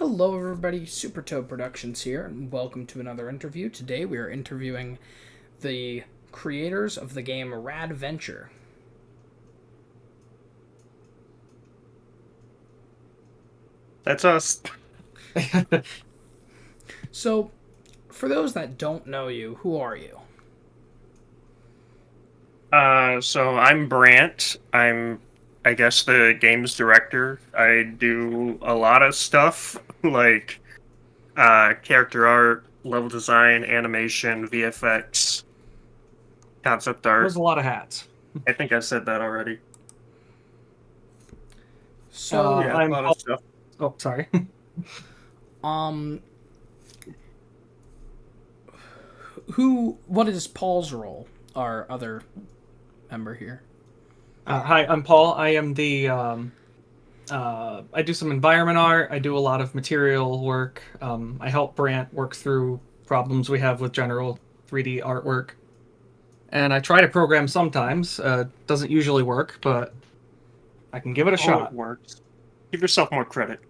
Hello, everybody. Super Toad Productions here, and welcome to another interview. Today, we are interviewing the creators of the game RadVenture. That's us. So, for those that don't know you, who are you? So I'm Brandt. I guess, the games director. I do a lot of stuff like character art, level design, animation, VFX, concept There's art. a lot of hats. I think I said that already. So, Yeah, a I'm lot of Paul. stuff. Oh, sorry. um, what is Paul's role? Our other member here. Hi, I'm Paul. I am the. I do some environment art. I do a lot of material work. I help Brandt work through problems we have with general 3D artwork. And I try to program sometimes. Doesn't usually work, but I can give it a Oh, it shot. works. Give yourself more credit.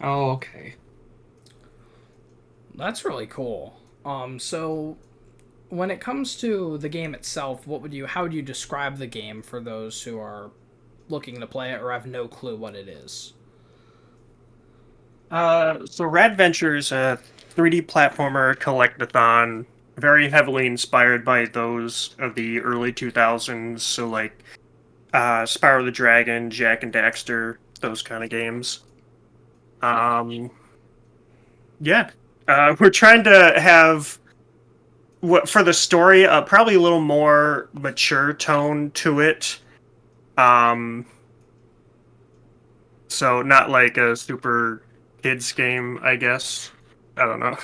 Oh, okay. That's really cool. So when it comes to the game itself, how would you describe the game for those who are looking to play it or have no clue what it is? So RadVenture is a 3D platformer collectathon, very heavily inspired by those of the early 2000s. So like Spyro the Dragon, Jack and Daxter, those kind of games. Um, yeah, we're trying to have what for the story, probably a little more mature tone to it. Um, so not like a super kids game, I guess. I don't know.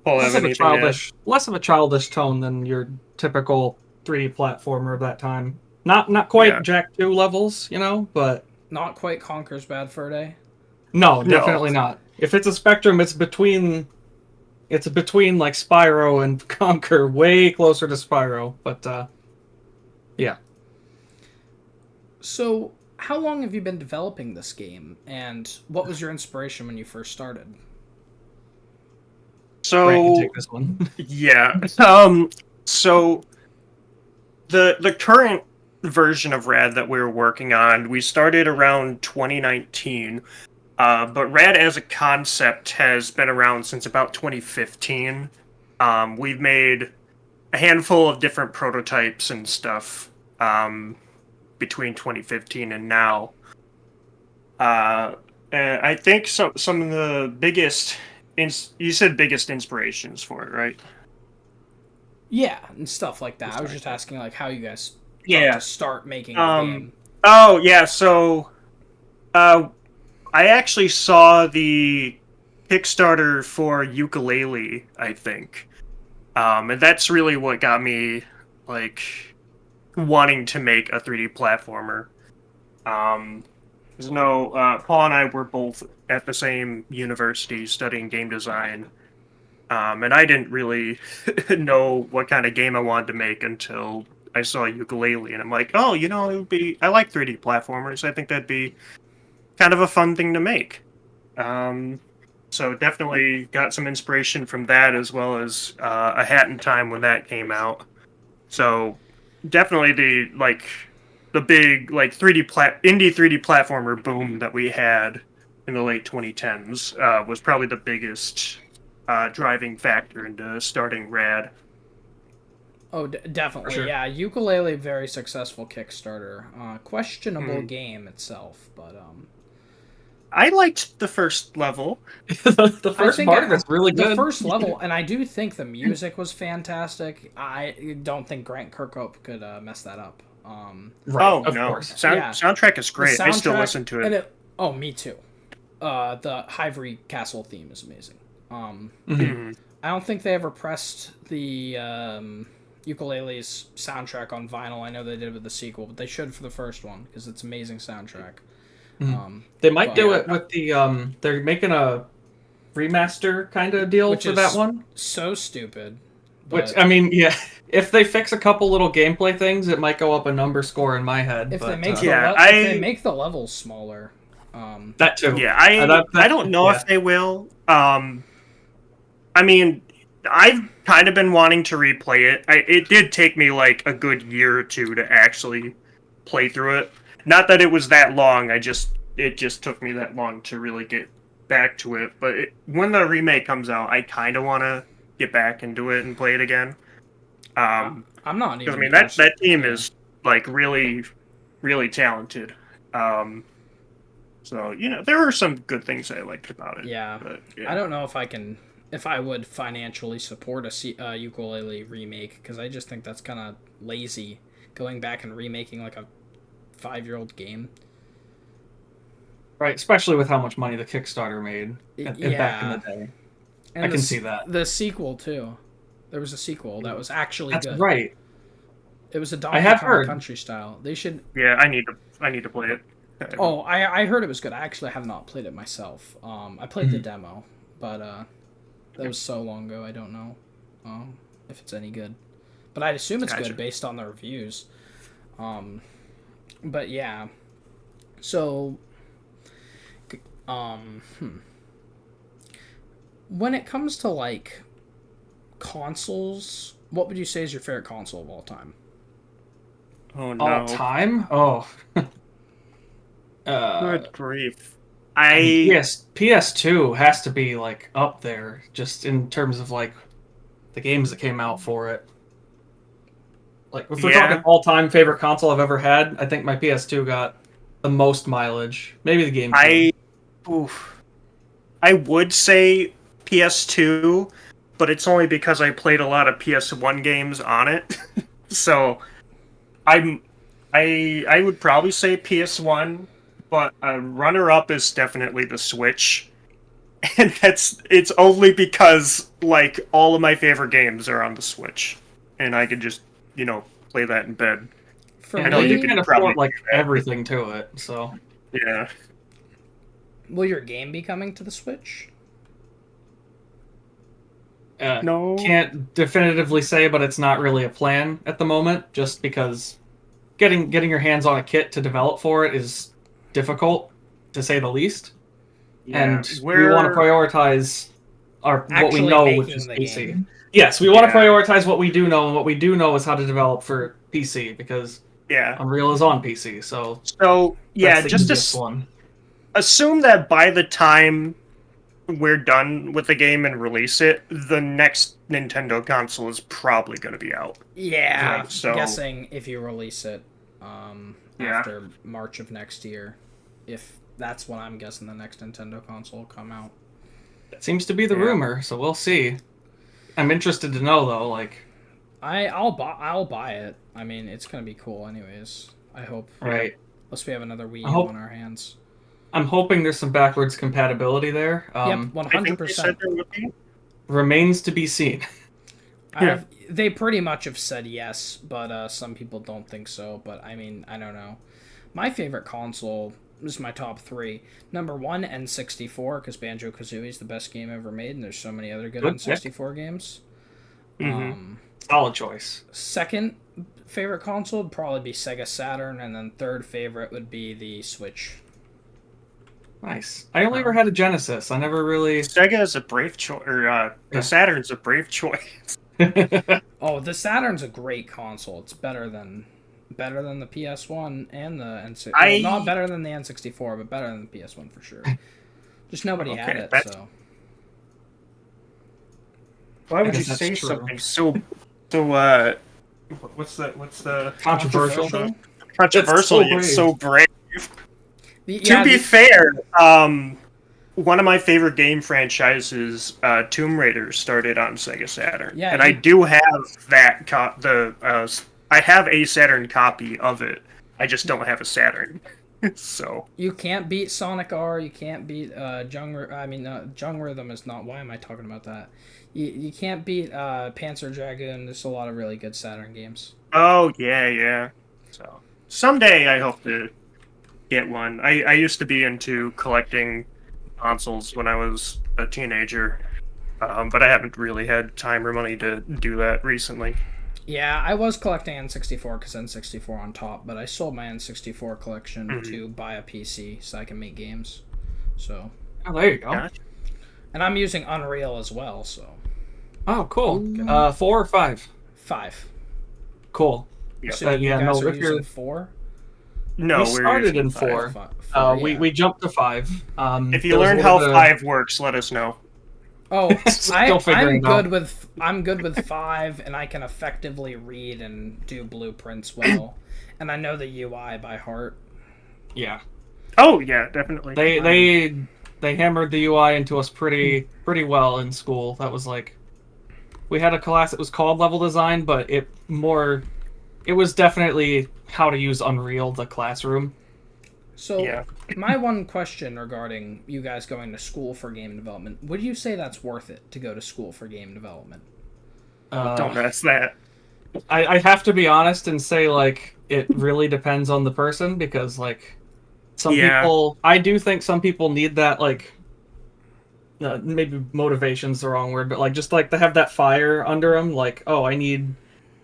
Paul, have anything to add? Less of a childish tone than your typical 3D platformer of that time. Not quite Yeah, Jack 2 levels, but Not quite Conker's Bad Fur Day. no, no. definitely not. If it's a spectrum, it's between like Spyro and Conquer, way closer to Spyro. But yeah. So, how long have you been developing this game, and what was your inspiration when you first started? Grant can So take this one. yeah, so the current version of Rad that we're working on, we started around 2019. But Rad as a concept has been around since about 2015. We've made a handful of different prototypes and stuff between 2015 and now. Uh, and I think some of the you said biggest inspirations for it, right? Yeah, and stuff like that. I was Sorry. just asking like how you guys thought to Yeah. start making the Um. game. Oh yeah. So, uh, I actually saw the Kickstarter for Ukulele, I think. And that's really what got me like wanting to make a 3D platformer. Um, 'Cause no, Paul and I were both at the same university studying game design, and I didn't really know what kind of game I wanted to make until I saw Ukulele, and I'm like, oh, it would be. I like 3D platformers. I think that'd be kind of a fun thing to make. Um, so definitely got some inspiration from that as well as A Hat in Time when that came out. So definitely the big like 3D platformer boom that we had in the late 2010s was probably the biggest driving factor into starting Rad. Oh, For definitely. sure. Yeah, Ukulele, very successful Kickstarter. Questionable Hmm. game itself, but I liked the first level. the I first think part of it's really the good. first level, and I do think the music was fantastic. I don't think Grant Kirkhope could mess that up. Right, Oh of no, course. Yeah, soundtrack is the great. I still soundtrack listen to and it. it. Oh, me too. The Hivory Castle theme is amazing. Hmm. Mhm. I don't think they ever pressed the ukulele's soundtrack on vinyl. I know they did with the sequel, but they should for the first one because it's amazing soundtrack. Hmm. Um, They might do but it with the they're making a remaster kind of deal which for that is one. so stupid. Which But I mean, yeah, if they fix a couple little gameplay things, it might go up a number score in my head. if they But make Yeah, if they I make the levels smaller, That too. Yeah, That- I don't know yeah. if they will. I mean, I've kind of been wanting to replay it. It did take me like a good year or two to actually play through it. Not that it was that long. It just took me that long to really get back to it. But when the remake comes out, I kind of want to get back and do it and play it again. I'm not 'Cause, I even mean that team yeah. is like really, really talented. So there are some good things I liked about it. Yeah. But, I don't know if I would financially support a ukulele remake, because I just think that's kind of lazy, going back and remaking like a 5-year-old game. Right, especially with how much money the Kickstarter made back in the day. And I can see that. The sequel too. There was a sequel that was actually That's good. right. It was a I Donkey have Kong heard. Country style. They should. Yeah, I need to play it. Oh, I heard it was good. I actually have not played it myself. I played the demo, but that was so long ago. I don't know if it's any good, but I'd assume it's good based on the reviews. But yeah, so when it comes to like consoles, what would you say is your favorite console of all time? Oh no! All time? Oh. Good grief! PS2 has to be like up there, just in terms of like the games that came out for it. Like if we're talking all-time favorite console I've ever had, I think my PS2 got the most mileage. Maybe the GameCube. I would say PS2, but it's only because I played a lot of PS1 games on it. So I would probably say PS1, but a runner-up is definitely the Switch. And it's only because like all of my favorite games are on the Switch, and I could just play that in bed. For I me, know you can probably afford like everything to it, so yeah. will your game be coming to the Switch? No. Can't definitively say, but it's not really a plan at the moment, just because getting your hands on a kit to develop for it is difficult, to say the least. Yeah, And we want to prioritize what we Actually know, making which is the PC. game. Yes, we want to prioritize what we do know, and what we do know is how to develop for PC, because Unreal is on PC. So yeah, that's the just easiest one. Assume that by the time we're done with the game and release it, the next Nintendo console is probably going to be out. Yeah, Right, so guessing if you release it after March of next year, if that's when I'm guessing the next Nintendo console will come out. That seems to be the rumor, so we'll see. I'm interested to know though, like I'll buy it. I mean, it's gonna be cool anyways. I hope. Right. Unless we have another Wii U on our hands. I'm hoping there's some backwards compatibility there. Yep, 100%. Remains to be seen. They pretty much have said yes, but some people don't think so. But I mean, I don't know. My favorite console is my top 3. Number 1, N64, because Banjo-Kazooie is the best game ever made, and there's so many other good N64 games. Solid choice. Second favorite console would probably be Sega Saturn, and then third favorite would be the Switch. Nice. I only ever had a Genesis. I never really. Sega is a brave choice, or the Saturn's a brave choice. Oh, the Saturn's a great console. It's better than the PS1 and the N64. Well, not better than the N64, but better than the PS1 for sure. Just nobody had it, so. Why would you say something so what's the controversial? Controversial, yet so brave. To be fair, one of my favorite game franchises, Tomb Raider, started on Sega Saturn, and I do have that I have a Saturn copy of it. I just don't have a Saturn. So you can't beat Sonic R. You can't beat Jung Rhythm is not. Why am I talking about that? You can't beat Panzer Dragoon. There's a lot of really good Saturn games. Oh yeah. So someday I hope to get one. I used to be into collecting consoles when I was a teenager, but I haven't really had time or money to do that recently. Yeah, I was collecting N64 because N64 on top, but I sold my N64 collection to buy a PC so I can make games. So. Oh, there you go. Gotcha. And I'm using Unreal as well, so. Oh, cool. Ooh. 4 or 5? 5. Cool. Yep. So you guys no, are if you're using 4? No, we we're started using in 5. 4. Yeah. We jumped to 5. If you learn how 5 works, let us know. Oh, Still figuring it out. I'm good with 5, and I can effectively read and do blueprints well, and I know the UI by heart. Yeah. Oh yeah, definitely. They hammered the UI into us pretty well in school. That was like, we had a class that was called level design, but it was definitely how to use Unreal, the classroom. So, yeah. My one question regarding you guys going to school for game development, would you say that's worth it to go to school for game development? Don't ask that. I have to be honest and say, like, it really depends on the person, because, like, some people, I do think some people need that, like, maybe motivation's the wrong word, but, like, just, like, to have that fire under them, like, oh,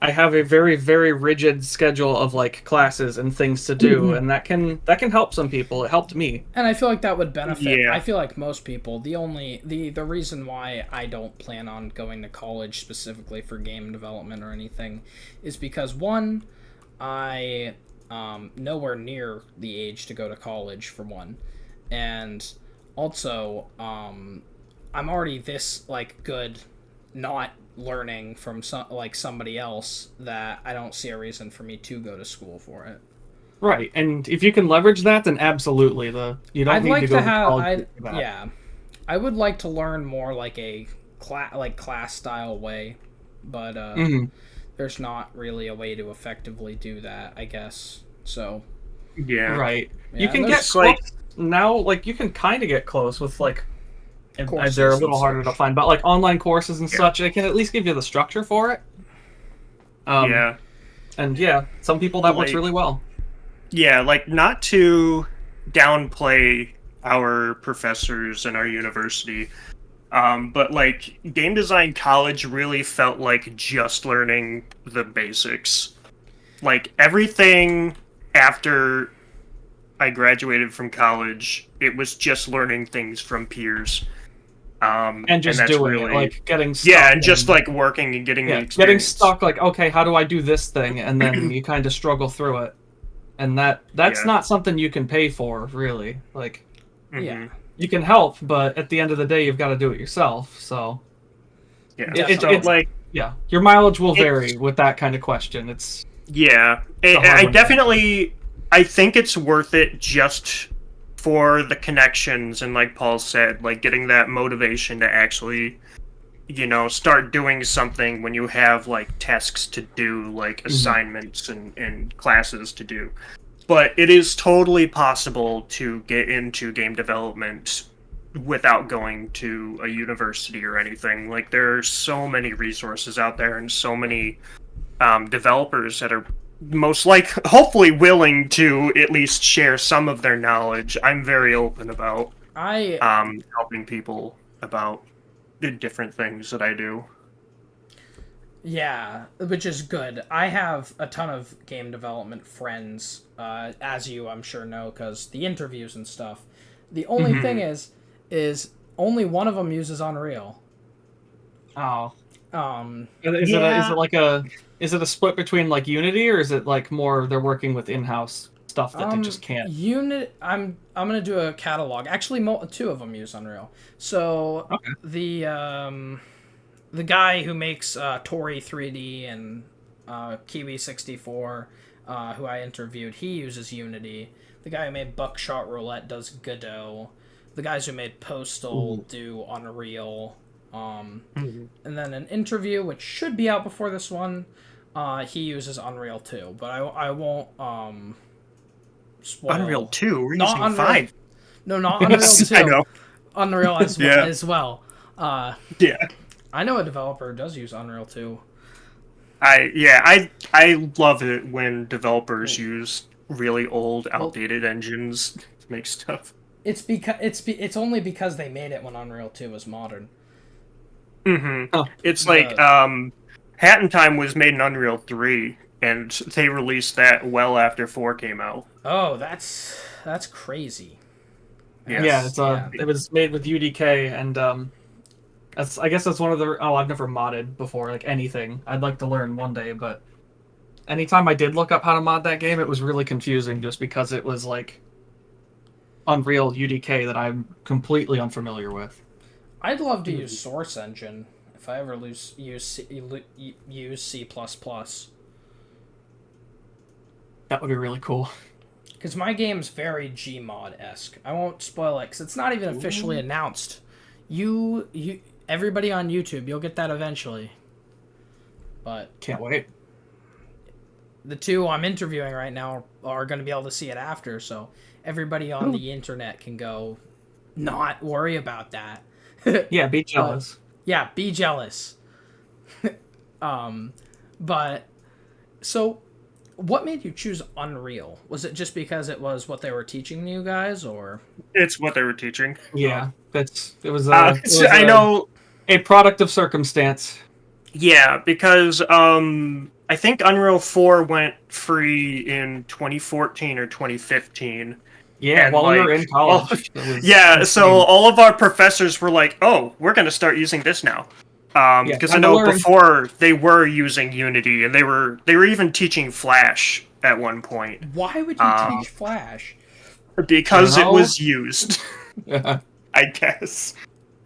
I have a very, very rigid schedule of, like, classes and things to do, and that can help some people. It helped me. And I feel like that would benefit. Yeah. I feel like most people. The reason why I don't plan on going to college specifically for game development or anything is because, one, I nowhere near the age to go to college, for one, and also I'm already this, like, good not learning from somebody else, that I don't see a reason for me to go to school for it. Right, and if you can leverage that, then absolutely. You don't need to go to college for that. Yeah, I would like to learn more like a class style way, but there's not really a way to effectively do that, I guess. So Yeah. Right. Yeah, You can get close like now. Like, you can kind of get close with, like, courses they're a little and harder such. to find, but, like, online courses and such, they can at least give you the structure for it. yeah. And yeah, some people that works Like- really well. Yeah, like, not to downplay our professors in our university, but, like, game design college really felt like just learning the basics. Like, everything after I graduated from college, it was just learning things from peers. And just that's doing really, it, like, getting stuck. yeah, and just, like, working and getting the getting experience. stuck, like, okay, how do I do this thing? And then you kind of struggle through it. And that's not something you can pay for, really. Like, Mhm. Yeah. you can help, but at the end of the day, you've got to do it yourself. So Yeah, it's like, yeah, your mileage will vary with that kind of question. It's yeah, a hard I one. definitely, I think it's worth it just for the connections, and like Paul said, like, getting that motivation to actually, start doing something when you have, like, tasks to do, like assignments and classes to do. But it is totally possible to get into game development without going to a university or anything. Like, there are so many resources out there and so many developers that are hopefully willing to at least share some of their knowledge. I'm very open about helping people about the different things that I do. Yeah, which is good. I have a ton of game development friends, as you, I'm sure, know, because the interviews and stuff. The only thing is only one of them uses Unreal. oh, Yeah. Is it a split between, like, Unity, or is it, like, more they're working with in-house stuff that they just can't? I'm gonna do a catalog. Actually, two of them use Unreal. So Okay. the guy who makes Tori 3D and Kiwi 64, who I interviewed, he uses Unity. The guy who made Buckshot Roulette does Godot. The guys who made Postal do Unreal. And then an interview, which should be out before this one, he uses Unreal 2. But I won't spoil. Unreal 2? We're Not using Unreal 5. No, not Unreal 2. I know. Unreal as well. Yeah. I know a developer who does use Unreal 2. I love it when developers use really old, outdated engines to make stuff. It's because it's only because they made it when Unreal 2 was modern. Mm-hmm. Oh. It's like Hat in Time was made in Unreal 3, and they released that well after 4 came out. Oh, that's crazy. Yeah, Yeah. it was made with UDK, and I guess that's one of the. Oh, I've never modded before, like anything. I'd like to learn one day, but anytime I did look up how to mod that game, it was really confusing just because it was like Unreal UDK that I'm completely unfamiliar with. I'd love to use Source Engine if I ever use C++. That would be really cool. Because my game's very Gmod-esque. I won't spoil it, because it's not even officially announced. Everybody on YouTube, you'll get that eventually. But Can't wait. the two I'm interviewing right now are going to be able to see it after, so everybody on the internet can go not worry about that. Yeah, be jealous. Yeah, be jealous. But so what made you choose Unreal? Was it just because it was what they were teaching you guys, or It's what they were teaching. Yeah, it was I know. a product of circumstance. Yeah, because I think Unreal 4 went free in 2014 or 2015. Yeah, And, while we were like, in college. It was Yeah, so insane. all of our professors were like, "Oh, we're going to start using this now." Because I time to know learn. before they were using Unity, and they were even teaching Flash at one point why would you teach Flash? because You it know? was used. I guess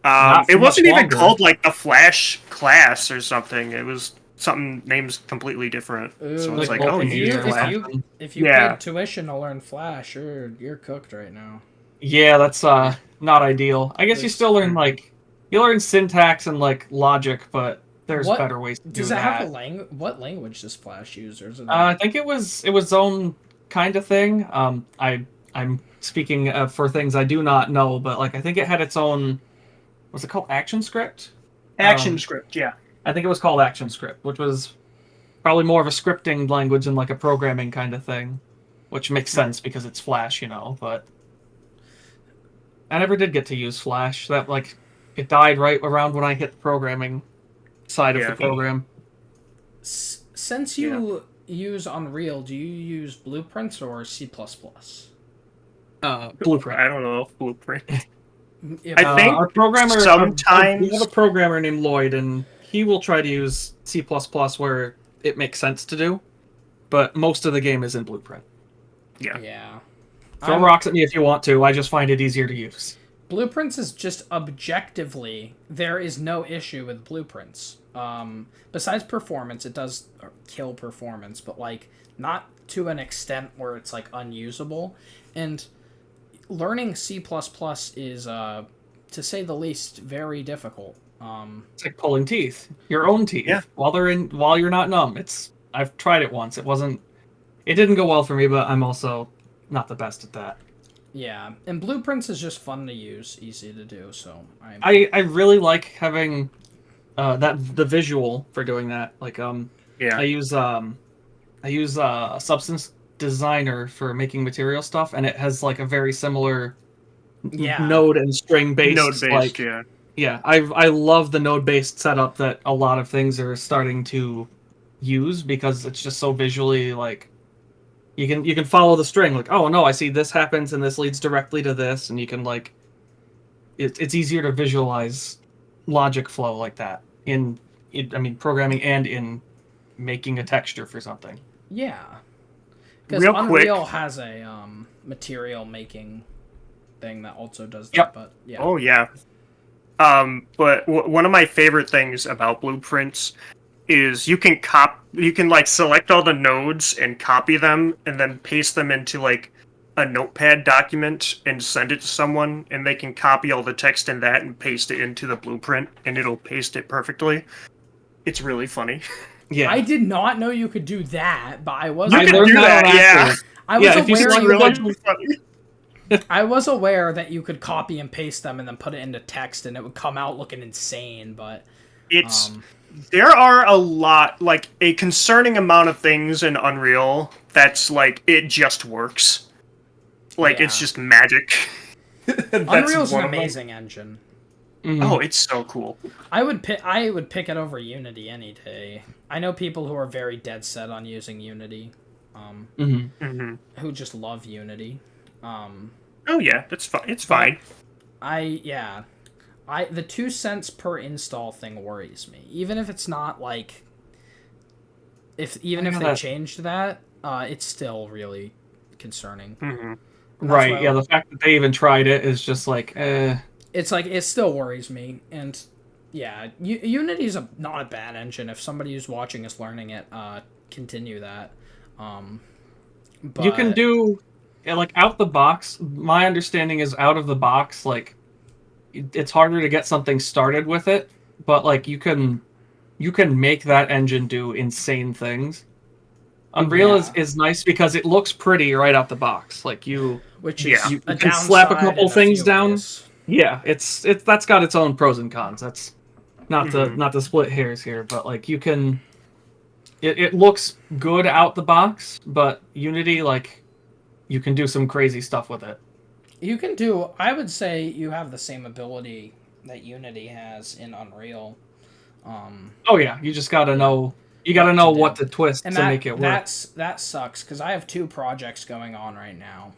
Not for it wasn't much even longer. called like the Flash class or something. It was something names completely different. So it's Like, like, oh, if you you- use if Flash. you- If you Yeah. paid tuition to learn Flash, you're cooked right now. Yeah, that's not ideal. I guess you still learn you learn syntax and like logic, but there's What- better ways to do Does that. it have a language? What language does Flash use? Or is it I think it was its own kind of thing. I'm speaking for things I do not know, but like I think it had its own. Was it called ActionScript? ActionScript, yeah. I think it was called ActionScript, which was probably more of a scripting language than like a programming kind of thing, which makes sense because it's Flash, But I never did get to use Flash. That like it died right around when I hit the programming side of Yeah. the program. Since you use Unreal, do you use Blueprints or C++? Blueprint. I don't know if Blueprint. If- I think our programmer sometimes- we have a programmer named Lloyd, and he will try to use C++ where it makes sense to do, but most of the game is in Blueprint. yeah. Throw rocks at me if you want to. I just find it easier to use. Blueprints is just objectively, there is no issue with Blueprints. Besides performance, it does kill performance, but like not to an extent where it's like unusable. And learning C++ is, to say the least, very difficult. It's like pulling teeth, your own teeth, Yeah. while you're not numb. I've tried it once. It didn't go well for me, but I'm also not the best at that. Yeah, and Blueprints is just fun to use, easy to do. So I really like having the visual for doing that. Like Yeah. I use Substance Designer for making material stuff, and it has like a very similar node and string based Node-based, yeah. I love the node based setup that a lot of things are starting to use because it's just so visually like you can follow the string, like, oh no, I see this happens and this leads directly to this, and you can like it's easier to visualize logic flow like that in programming and in making a texture for something. Yeah, because Real Unreal quick. has a material making thing that also does that. Yep. But yeah, Oh yeah. But one of my favorite things about Blueprints is you can like select all the nodes and copy them and then paste them into like a notepad document and send it to someone, and they can copy all the text in that and paste it into the blueprint, and it'll paste it perfectly. It's really funny. Yeah, I did not know you could do that, but I was. You I can learned do that that, on yeah. accident. I was Yeah, if you aware. select You really could, funny. I was aware that you could copy and paste them and then put it into text, and it would come out looking insane. But It's there are a lot, like a concerning amount of things in Unreal that's like it just works. Like it's Yeah. just magic. That's Unreal's an one of them. amazing engine. Oh, it's so cool. I would pick it over Unity any day. I know people who are very dead set on using Unity, who just love Unity. Oh yeah, that's fine. It's But fine. the 2 cents per install thing worries me. Even if it's not like, if they changed that, it's still really concerning. Right. Yeah. The fact that they even tried it is just like, It's like, it still worries me. And yeah, Unity's not a bad engine. If somebody who's watching is learning it, continue that. But you can do, like, out the box. My understanding is out of the box, like, it's harder to get something started with it, but like you can make that engine do insane things. Unreal is nice because it looks pretty right out the box. Like which is you a can slap a couple in things few down. ways. Yeah, it's that's got its own pros and cons. That's not to split hairs here, but like you can, it looks good out the box, but Unity, like, you can do some crazy stuff with it. You can do. I would say you have the same ability that Unity has in Unreal. Oh yeah, you just gotta know. You gotta know what to twist and to make it work. That sucks because I have 2 projects going on right now.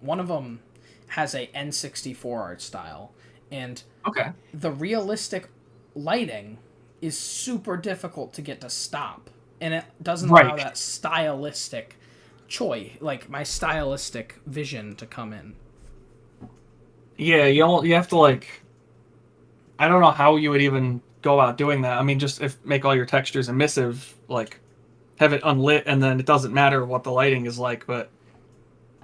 One of them has a N64 art style, and the realistic lighting is super difficult to get to stop, and it doesn't allow that stylistic choice, like my stylistic vision, to come in. Yeah, you have to, like, I don't know how you would even go about doing that. I mean, just make all your textures emissive, like have it unlit, and then it doesn't matter what the lighting is like. But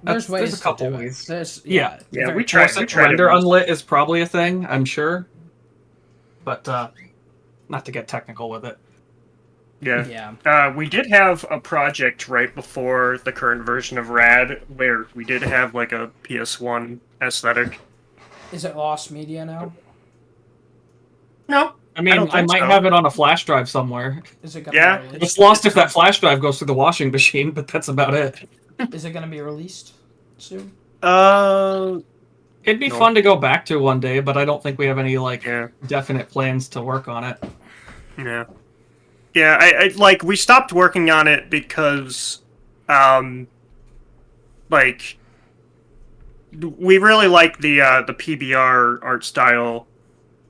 there's a couple ways. We tried render unlit is probably a thing, I'm sure, but not to get technical with it. Yeah. We did have a project right before the current version of Rad where we did have like a PS1 aesthetic. Is it lost media now? No. I mean, I might have it on a flash drive somewhere. Is it gonna be released? It's lost if that flash drive goes through the washing machine, but that's about it. Is it going to be released soon? It'd be fun to go back to one day, but I don't think we have any definite plans to work on it. Yeah. Yeah, I like, we stopped working on it because like, we really like the PBR art style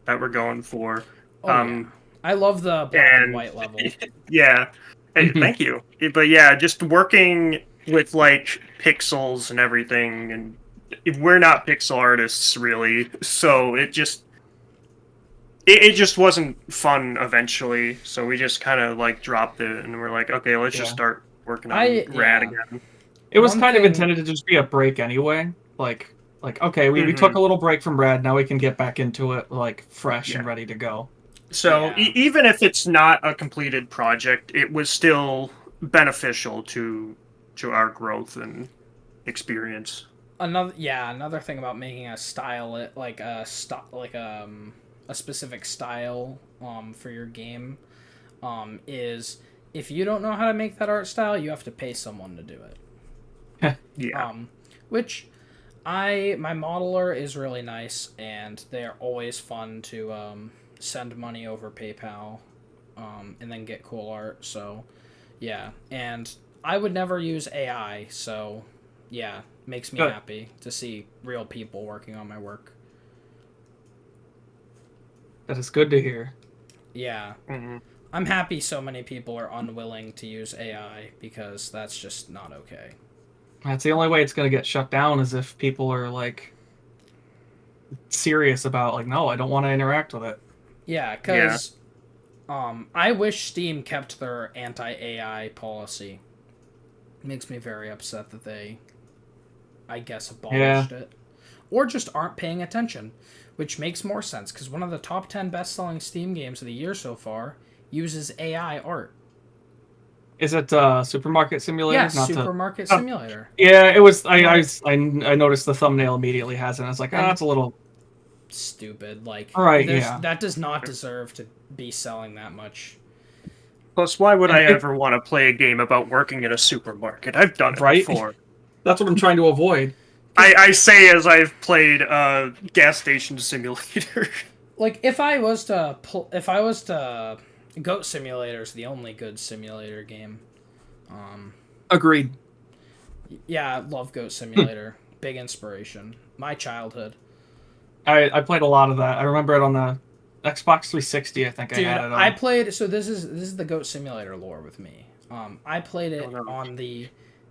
that we're going for. I love the black and white level. Yeah. Hey, thank you. But yeah, just working with like pixels and everything, and we're not pixel artists really, so it just wasn't fun eventually. So we just kind of like dropped it, and we're like, okay, let's just start working on Rad again. It was kind of intended to just be a break anyway. Like okay, we took a little break from Rad, now we can get back into it like fresh and ready to go. So even if it's not a completed project, it was still beneficial to our growth and experience. Another thing about making a style, a specific style for your game, is if you don't know how to make that art style, you have to pay someone to do it. Which my modeler is really nice, and they're always fun to send money over PayPal, and then get cool art. So yeah, and I would never use AI, so yeah, makes me happy to see real people working on my work. That is good to hear. Yeah. I'm happy so many people are unwilling to use AI, because that's just not okay. That's the only way it's going to get shut down, is if people are like serious about like, no, I don't want to interact with it. Yeah, because I wish Steam kept their anti-AI policy. It makes me very upset that they, I guess, abolished it. Or just aren't paying attention, which makes more sense, because one of the top 10 best-selling Steam games of the year so far uses AI art. Is it Supermarket Simulator? Yeah, Supermarket Simulator. Yeah, it was. I noticed the thumbnail immediately has it. I was like, that's a little stupid. Like, that does not deserve to be selling that much. Plus, why would I ever want to play a game about working in a supermarket? I've done it before. That's what I'm trying to avoid. I say as I've played Gas Station Simulator. Like if I was to Goat Simulator is the only good simulator game. Agreed. Yeah, I love Goat Simulator. Big inspiration. My childhood. I played a lot of that. I remember it on the Xbox 360. I think Dude, I had it on. I played. So this is the Goat Simulator lore with me. I played Oh, it no. on the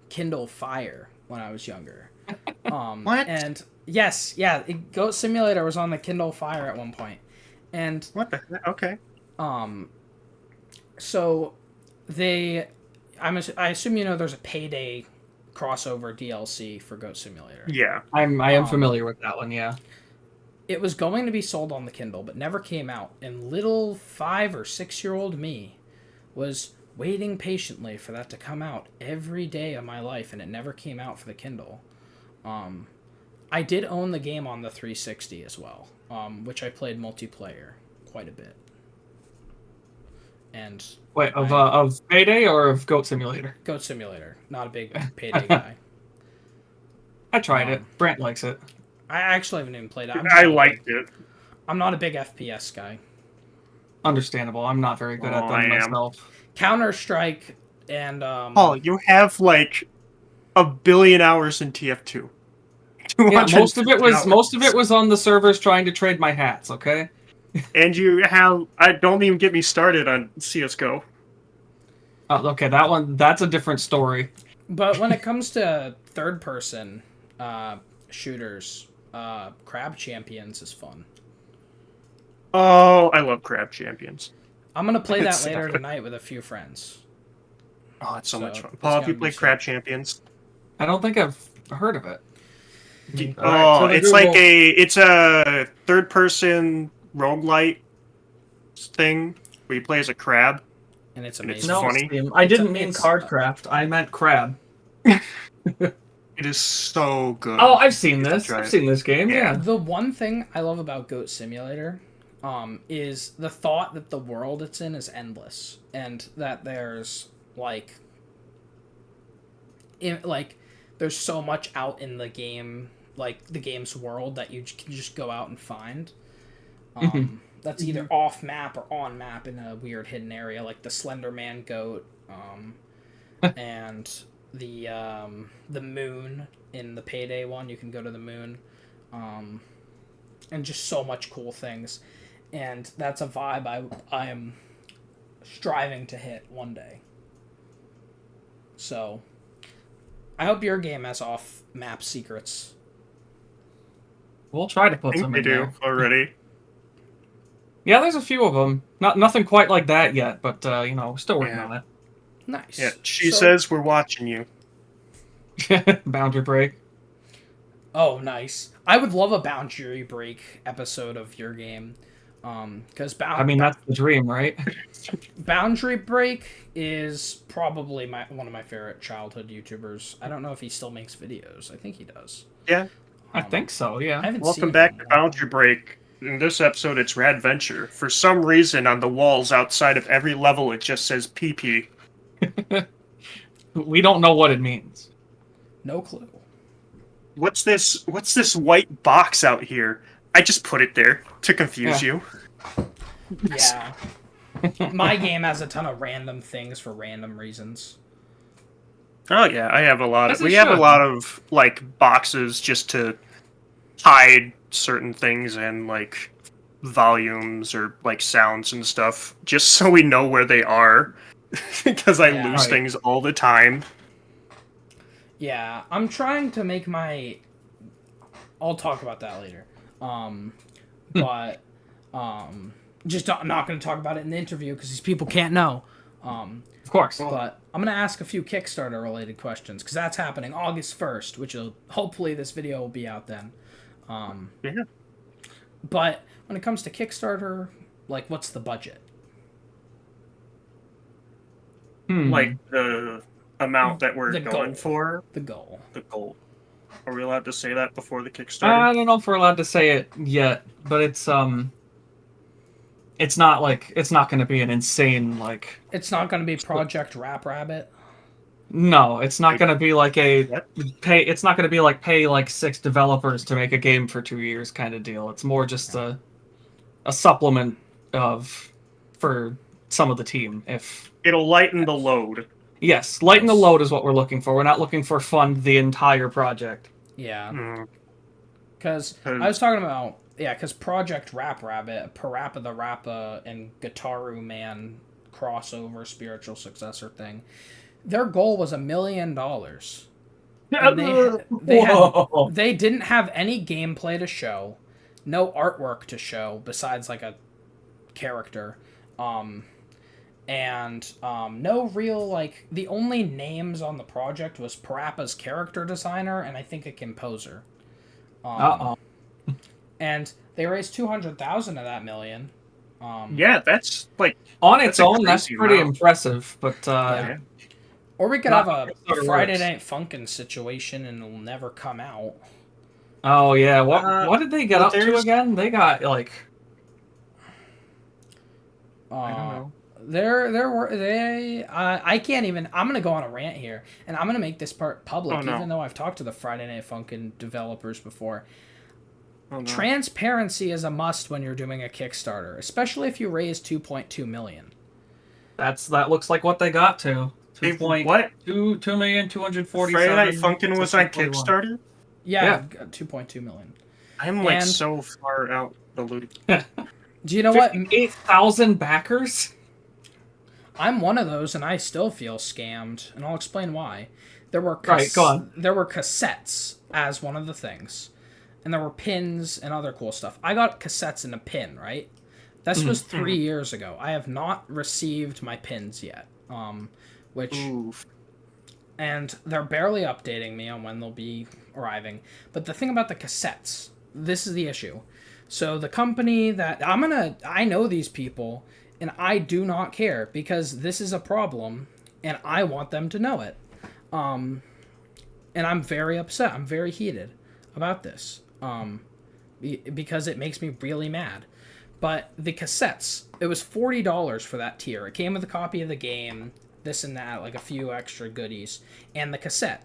Kindle Fire when I was younger. What? And yes, yeah, Goat Simulator was on the Kindle Fire at one point, and What the heck? Okay. so they, I assume you know there's a Payday crossover DLC for Goat Simulator. Yeah. I am familiar with that one. Yeah. It was going to be sold on the Kindle, but never came out. And little 5 or 6 year old me was waiting patiently for that to come out every day of my life, and it never came out for the Kindle. I did own the game on the 360 as well, which I played multiplayer quite a bit. And Wait, of Payday or of Goat Simulator? Goat Simulator, not a big Payday guy. I tried it. Brandt likes it. I actually haven't even played it. I liked it. I'm not a big FPS guy. Understandable. I'm not very good at I them am. myself. Counter-Strike and Oh, you have like 1 billion hours in TF2. Yeah, 250 most of it was on the servers trying to trade my hats. Okay. And you have. I don't even get me started on CS:GO. Oh, okay, that's a different story. But when it comes to third-person shooters, Crab Champions is fun. Oh, I love Crab Champions. I'm gonna play that It's- later tonight with a few friends. Oh, it's so much So, fun. it's Paul, have gonna you be played fun. Crab Champions? I don't think I've heard of it. Oh, Alright, so the it's like Google- it's a third-person roguelite thing where you play as a crab. And it's And it's amazing. funny. Steam. I didn't mean it's- Cardcraft. I meant Crab. It is so good. Oh, I've seen You should this. try I've it. seen this game. Yeah. Yeah. The one thing I love about Goat Simulator is the thought that the world it's in is endless, and that there's like there's so much out in the game, like the game's world, that you can just go out and find. That's either off map or on map in a weird hidden area, like the Slender Man goat, and the moon in the Payday one. You can go to the moon, and just so much cool things, and that's a vibe I am striving to hit one day. So, I hope your game has off map secrets. We'll try to I put think some they in do there. already. Yeah, there's a few of them. Nothing quite like that yet, but still working Yeah. on Nice. Yeah, she So- says we're watching you. it. Boundary break. Oh, nice. I would love a boundary break episode of your game. Because I mean, that's the dream, right? Boundary Break is probably one of my favorite childhood YouTubers. I don't know if he still makes videos. I think he does. Yeah. I think so. I Yeah. haven't Welcome seen back him to in a while. Boundary Break. In this episode, it's RadVenture. For some reason, on the walls outside of every level, it just says PP. We don't know what it means. No clue. What's this white box out here? I just put it there to confuse you. Yeah. My game has a ton of random things for random reasons. Oh yeah, I have a lot of. As it We have a should. lot of like boxes just to hide certain things and like volumes or like sounds and stuff, just so we know where they are. Because I Yeah. lose Right. things all the time. Yeah, I'm trying to make my. I'll talk about that later. But just I'm not going to talk about it in the interview because these people can't know. Of course. But I'm going to ask a few Kickstarter related questions because that's happening August 1st, which will hopefully this video will be out then. Yeah. But when it comes to Kickstarter, like, what's the budget? Like the amount that we're The going goal. for, The goal. the goal. Are we allowed to say that before the I Kickstarter? don't know if we're allowed to say it yet, but it's not going to be an insane like. It's not going to be Project Rap Rabbit. No, it's not going to be like a What? pay. It's not going to be like pay like 6 developers to make a game for 2 years kind of deal. It's more just a supplement for some of the team. If It'll lighten the load. yes, lighten the load is what we're looking for. We're not looking for fund the entire project. Yeah. Because I was talking about, because Project Rap Rabbit, Parappa the Rappa, and Gitaru Man crossover spiritual successor thing, their goal was $1 million. And they didn't have any gameplay to show, no artwork to show besides like a character, and no real like the only names on the project was Parappa's character designer and I think a composer. And they raised 200,000 of that million. Yeah, that's like on its own. That's pretty impressive. But or we could have a Friday Night Funkin' situation and it'll never come out. Oh yeah, what did they get up to again? They got like I don't know. I can't even. I'm gonna go on a rant here, and I'm gonna make this part public, even though I've talked to the Friday Night Funkin' developers before. Transparency is a must when you're doing a Kickstarter, especially if you raise 2.2 million. That looks like what they got to. What? 2,247,000. Friday Night Funkin' was on Kickstarter? Yeah. 2.2 million. I'm like so far out the loop. Do you know what? 8,000 backers? I'm one of those, and I still feel scammed, and I'll explain why. There were go on. There were cassettes as one of the things, and there were pins and other cool stuff. I got cassettes and a pin, right? This was 3 years ago. I have not received my pins yet, and they're barely updating me on when they'll be arriving. But the thing about the cassettes, this is the issue. So the company that I know these people, and I do not care because this is a problem, and I want them to know it. And I'm very upset. I'm very heated about this. Because it makes me really mad. But the cassettes, it was $40 for that tier. It came with a copy of the game, this and that, like a few extra goodies, and the cassette.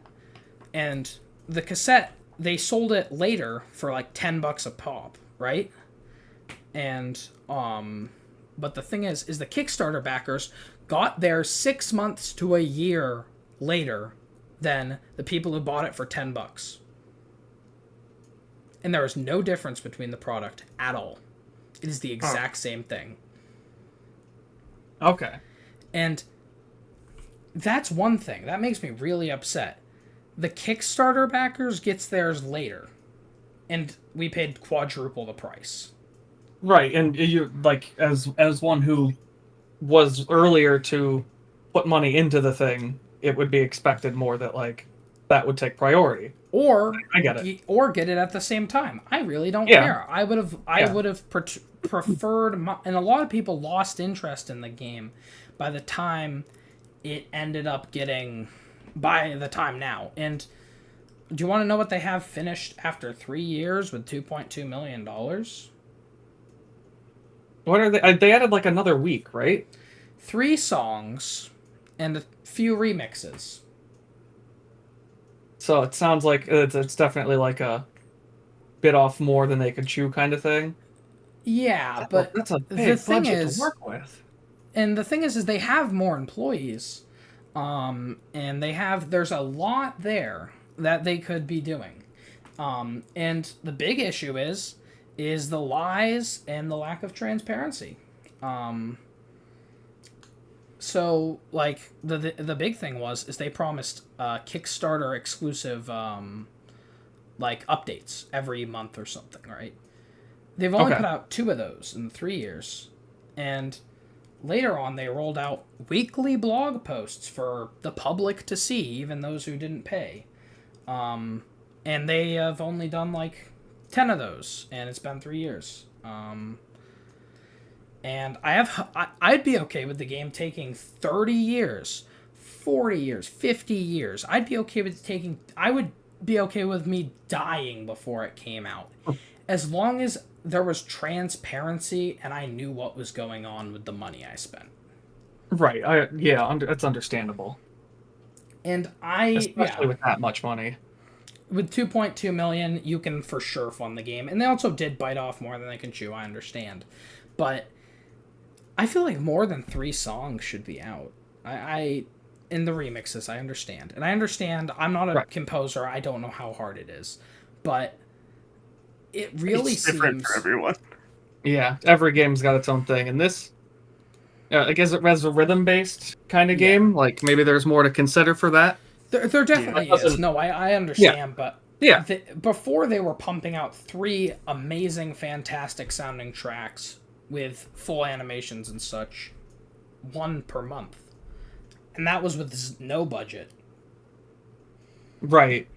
And the cassette, they sold it later for like $10 a pop, right? And but the thing is the Kickstarter backers got theirs 6 months to a year later than the people who bought it for $10. And there is no difference between the product at all. It is the exact same thing. Okay. And that's one thing. That makes me really upset. The Kickstarter backers gets theirs later. And we paid quadruple the price. Right, and you like as one who was earlier to put money into the thing, it would be expected more that like that would take priority. Or I get it. Or get it at the same time. I really don't care. I would have preferred, and a lot of people lost interest in the game by the time it ended up getting. By the time now, and do you want to know what they have finished after 3 years with $2.2 million? What are they? They added like another week, right? 3 songs and a few remixes. So it sounds like it's definitely like a bit off more than they could chew kind of thing. Yeah, but that's a big budget to work with. And the thing is they have more employees, and there's a lot there that they could be doing, and the big issue is the lies and the lack of transparency. So like the big thing is they promised Kickstarter exclusive like updates every month or something, right? They've only put out 2 of those in 3 years, and later on they rolled out weekly blog posts for the public to see, even those who didn't pay. And they have only done like 10 of those, and it's been 3 years. And I'd be okay with the game taking 30 years, 40 years, 50 years. I would be okay with me dying before it came out. As long as there was transparency and I knew what was going on with the money I spent. Right. That's understandable. And especially with that much money. with 2.2 million, you can for sure fund the game. And they also did bite off more than they can chew, I understand. But I feel like more than 3 songs should be out. I in the remixes, I understand. And I understand I'm not a composer, I don't know how hard it is. But it really It's different seems for everyone. Yeah, every game's got its own thing, and this, I guess, as a rhythm-based kind of game, like maybe there's more to consider for that. There definitely is. No, I understand, but before they were pumping out 3 amazing, fantastic sounding tracks with full animations and such, 1 per month, and that was with no budget. Right.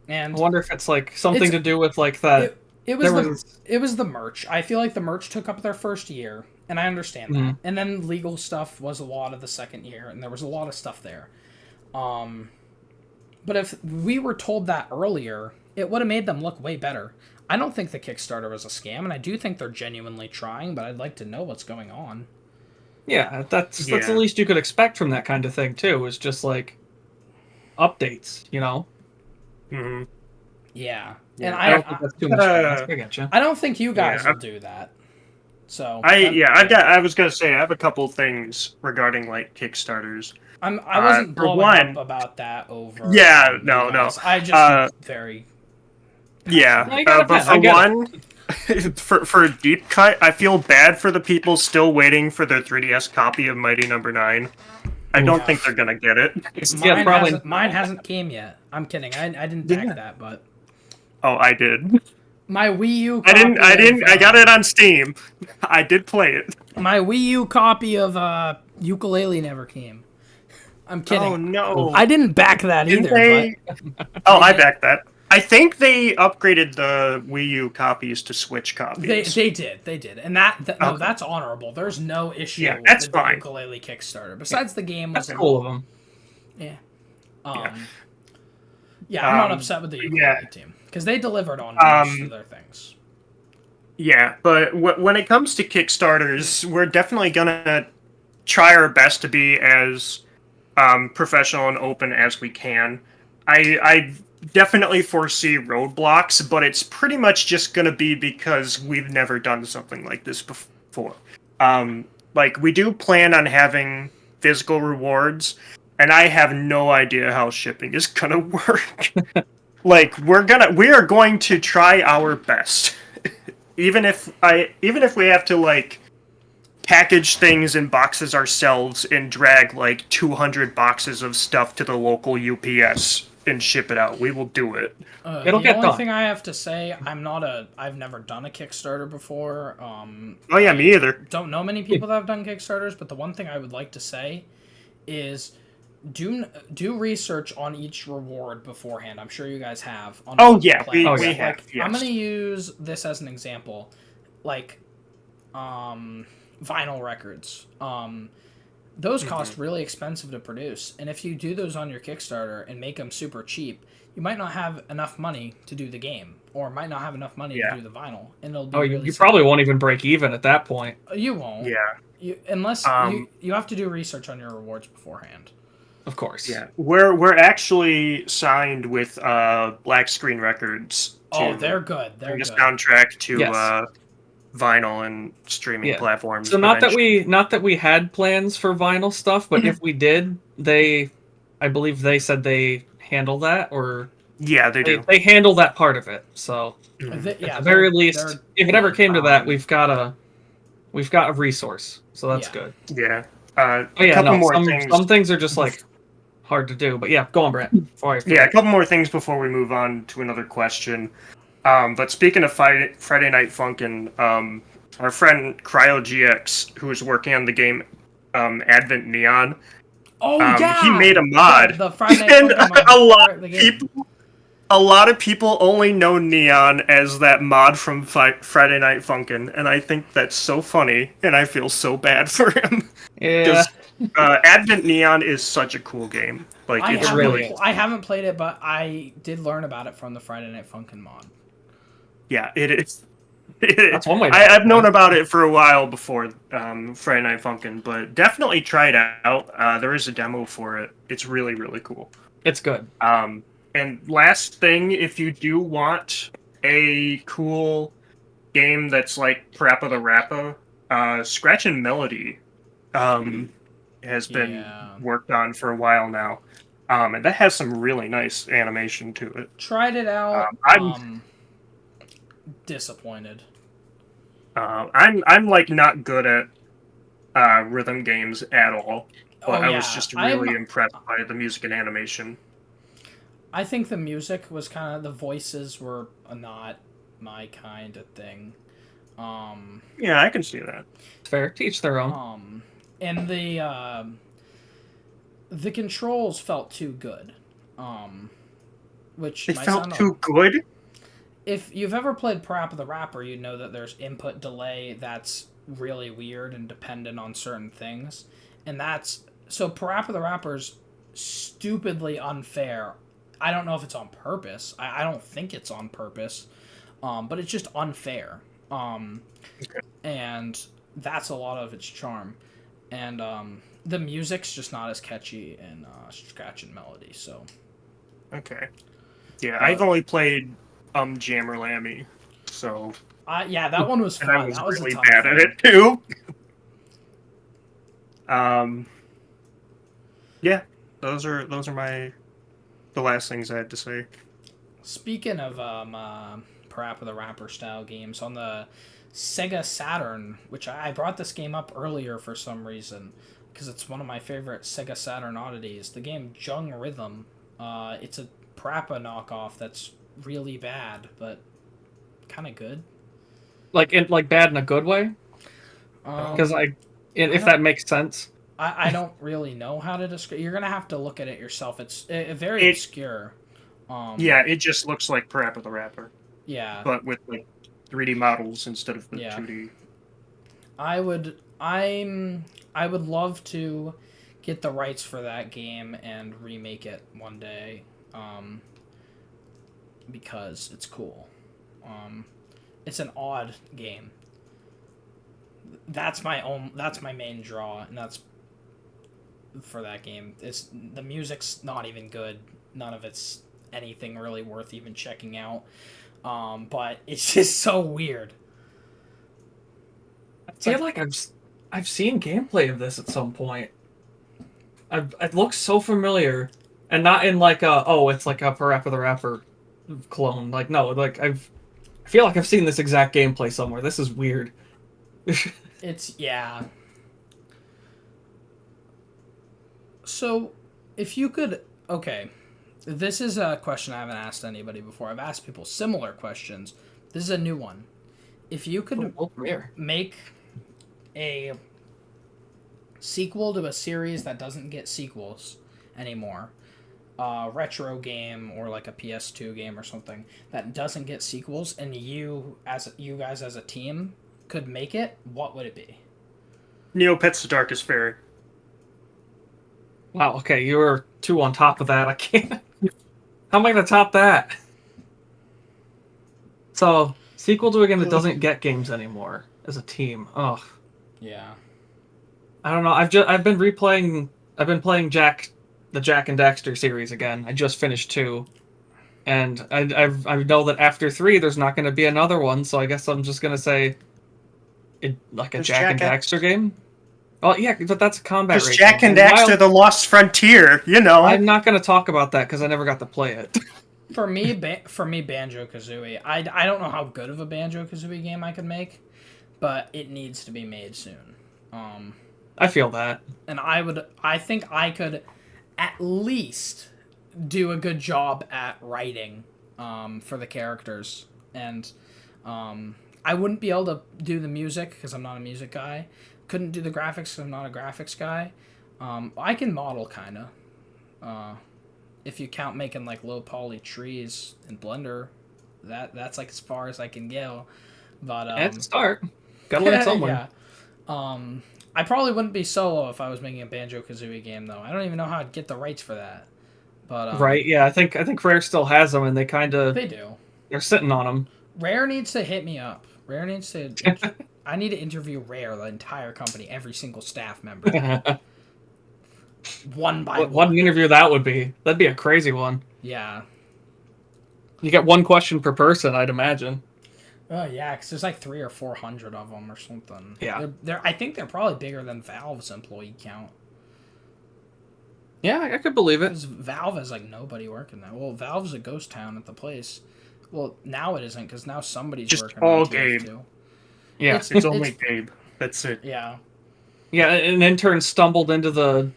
And I wonder if it's like something to do with like that. It was the merch. I feel like the merch took up their first year, and I understand that. And then legal stuff was a lot of the second year, and there was a lot of stuff there. But if we were told that earlier, it would have made them look way better. I don't think the Kickstarter was a scam, and I do think they're genuinely trying, but I'd like to know what's going on. Yeah, that's the least you could expect from that kind of thing, too, is just like updates, you know? Mm-hmm. Yeah. And I don't think that's too much. I getcha. I don't think you guys will do that. So I was gonna say I have a couple things regarding like Kickstarters. I wasn't blowing up about that over. Yeah, no. I just very. Yeah, but for one, for a deep cut, I feel bad for the people still waiting for their 3DS copy of Mighty Number 9. I don't think they're gonna get it. Mine hasn't came yet. I'm kidding. I didn't back that, but. Oh, I did. My Wii U. I didn't. I got it on Steam. I did play it. My Wii U copy of Yooka-Laylee never came. I'm kidding. Oh no! I didn't back that either. I backed that. I think they upgraded the Wii U copies to Switch copies. They did, and no, that's honorable. There's no issue. Yeah, that's with fine. The Yooka-Laylee Kickstarter. Besides the game, that's cool of them. Yeah. I'm not upset with the Yooka-Laylee team because they delivered on most of their things. Yeah, but when it comes to Kickstarters, we're definitely gonna try our best to be as professional and open as we can. I definitely foresee roadblocks, but it's pretty much just gonna be because we've never done something like this before. Like we do plan on having physical rewards, and I have no idea how shipping is gonna work. Like we are going to try our best. Even if we have to like package things in boxes ourselves and drag like 200 boxes of stuff to the local UPS and ship it out, we will do it. It'll get done. The only thing I have to say, I've never done a Kickstarter before. Oh yeah, me either. Don't know many people that have done Kickstarters, but the one thing I would like to say is do research on each reward beforehand. I'm sure you guys have. We have. Yes. I'm going to use this as an example, like vinyl records. Those cost really expensive to produce, and if you do those on your Kickstarter and make them super cheap, you might not have enough money to do the game, or might not have enough money to do the vinyl, and it'll be you probably won't even break even at that point. You won't. Yeah. Unless you have to do research on your rewards beforehand. Of course. Yeah. We're actually signed with Black Screen Records. They're good. They're good. The soundtrack to vinyl and streaming platforms. So not that we had plans for vinyl stuff, but if we did, I believe they said they handle that, or yeah, they do. They handle that part of it. So at the very least, if it ever came to that, we've got a resource. So that's good. Yeah. Some things are just like hard to do, but go on, Brandt. A couple more things before we move on to another question. But speaking of Friday Night Funkin', our friend CryoGX, who is working on the game Advent Neon, he made a mod, the Friday Night and Funkin' a lot of people only know Neon as that mod from Friday Night Funkin', and I think that's so funny, and I feel so bad for him. Yeah. Advent Neon is such a cool game. Like I haven't played it, but I did learn about it from the Friday Night Funkin' mod. Yeah, it is. That's one way. I've known about it for a while before Friday Night Funkin', but definitely try it out. There is a demo for it. It's really, really cool. It's good. And And last thing, if you do want a cool game that's like Parappa the Rappa, Scratch and Melody has been Yeah. worked on for a while now. And that has some really nice animation to it. Tried it out. I'm Disappointed. I'm like not good at rhythm games at all, but Oh I was yeah, just really impressed by the music and animation. I think the music was kind of, the voices were not my kind of thing. Yeah, I can see that. Fair, to each their own. And the controls felt too good. Which It might felt sound too good. If you've ever played Parappa the Rapper, you know that there's input delay that's really weird and dependent on certain things. And that's... So Parappa the Rapper's stupidly unfair. I don't know if it's on purpose. I don't think it's on purpose. But it's just unfair. Okay. And that's a lot of its charm. And the music's just not as catchy in Scratch and Melody, so... Okay. Yeah, I've only played Jammer Lammy, so... yeah, that one was fun. And I was that was really a ton bad of fun. at it, too. Yeah, those are the last things I had to say. Speaking of Parappa the Rapper style games, on the Sega Saturn, which I brought this game up earlier for some reason, because it's one of my favorite Sega Saturn oddities, the game Jung Rhythm. It's a Parappa knockoff that's really bad, but kind of good. Like bad in a good way? Because if that makes sense. I don't really know how to describe. You're gonna have to look at it yourself. It's very obscure. Yeah, it just looks like Parappa the Rapper. Yeah. But with like 3D models instead of the Yeah. 2D. I would love to get the rights for that game and remake it one day, because it's cool. It's an odd game. That's my main draw, and that's for that game. It's the music's not even good. None of it's anything really worth even checking out. But it's just so weird. I feel like I've seen gameplay of this at some point. It looks so familiar, and not in like it's like a Parappa the Rapper clone. Like no, like I feel like I've seen this exact gameplay somewhere. This is weird. Yeah. So, if you could... Okay. This is a question I haven't asked anybody before. I've asked people similar questions. This is a new one. If you could make a sequel to a series that doesn't get sequels anymore, a retro game or like a PS2 game or something that doesn't get sequels, and you guys as a team could make it, what would it be? Neopets: The Darkest Fairy. Wow, okay, you were 2 on top of that. I can't... How am I going to top that? So, sequel to a game that doesn't get games anymore as a team. Ugh. Yeah. I don't know. I've been playing the Jack and Daxter series again. I just finished 2. And I know that after 3 there's not going to be another one, so I guess I'm just going to say like a Jack and Daxter game. Oh yeah, but that's a combat racing. Just Jack and Daxter: The Lost Frontier, you know. I'm not going to talk about that because I never got to play it. For me, Banjo-Kazooie. I don't know how good of a Banjo-Kazooie game I could make, but it needs to be made soon. I feel that. And I think I could at least do a good job at writing for the characters. And I wouldn't be able to do the music because I'm not a music guy. Couldn't do the graphics because I'm not a graphics guy. I can model, kind of. If you count making like low poly trees in Blender, that's like as far as I can go. But it's a start. Gotta learn somewhere. Yeah. I probably wouldn't be solo if I was making a Banjo-Kazooie game, though. I don't even know how I'd get the rights for that. But right, yeah, I think Rare still has them, and they They do. They're sitting on them. Rare needs to hit me up. Rare needs to... I need to interview Rare, the entire company, every single staff member. One by one. What an interview that would be. That'd be a crazy one. Yeah. You get one question per person, I'd imagine. Oh yeah, because there's like 300 or 400 of them or something. Yeah. I think they're probably bigger than Valve's employee count. Yeah, I could believe it. Because Valve has like nobody working there. Well, Valve's a ghost town at the place. Well, now it isn't because now somebody's Just working all on TF2. Gabe. Yeah. It's only Gabe. That's it. Yeah. Yeah, an intern stumbled into the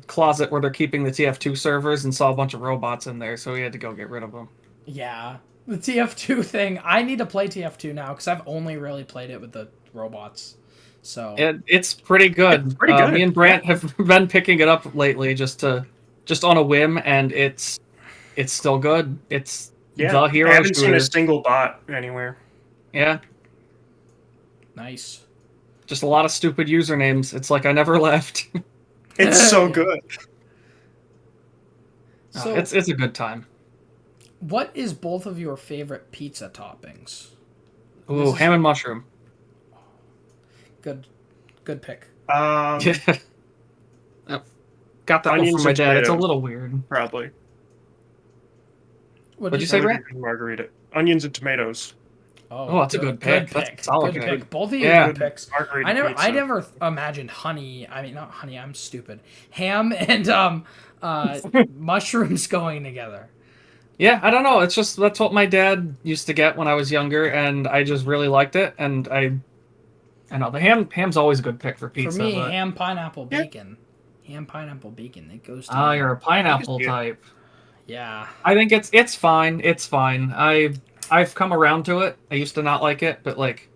closet where they're keeping the TF2 servers and saw a bunch of robots in there, so he had to go get rid of them. Yeah. The TF2 thing. I need to play TF2 now because I've only really played it with the robots. So It's pretty good. It's pretty good. Me and Brandt have been picking it up lately just on a whim, and it's still good. It's the hero I haven't seen shooter. a single bot anywhere. Yeah, nice. just a lot of stupid usernames. It's like I never left. It's so good. So it's a good time. what is both of your favorite pizza toppings? Ooh, ham and mushroom. Good pick. Yeah. Yep. Got that one Onions from my and dad. It's a tomatoes. little weird. Probably. What'd you say, Brent? Margarita. Onions and tomatoes. Oh, that's a good pick. That's a solid Good pick. pick. Both of you Yeah. good picks. Margarita I pizza. never imagined honey. I mean, not honey. I'm stupid. Ham and mushrooms going together. Yeah, I don't know. It's just that's what my dad used to get when I was younger, and I just really liked it. And I know the ham's always a good pick for pizza. For me, but... ham, pineapple, bacon. Ham, pineapple, bacon. It goes together. You're a pineapple type. Yeah. I think it's fine. It's fine. I've come around to it. I used to not like it, but like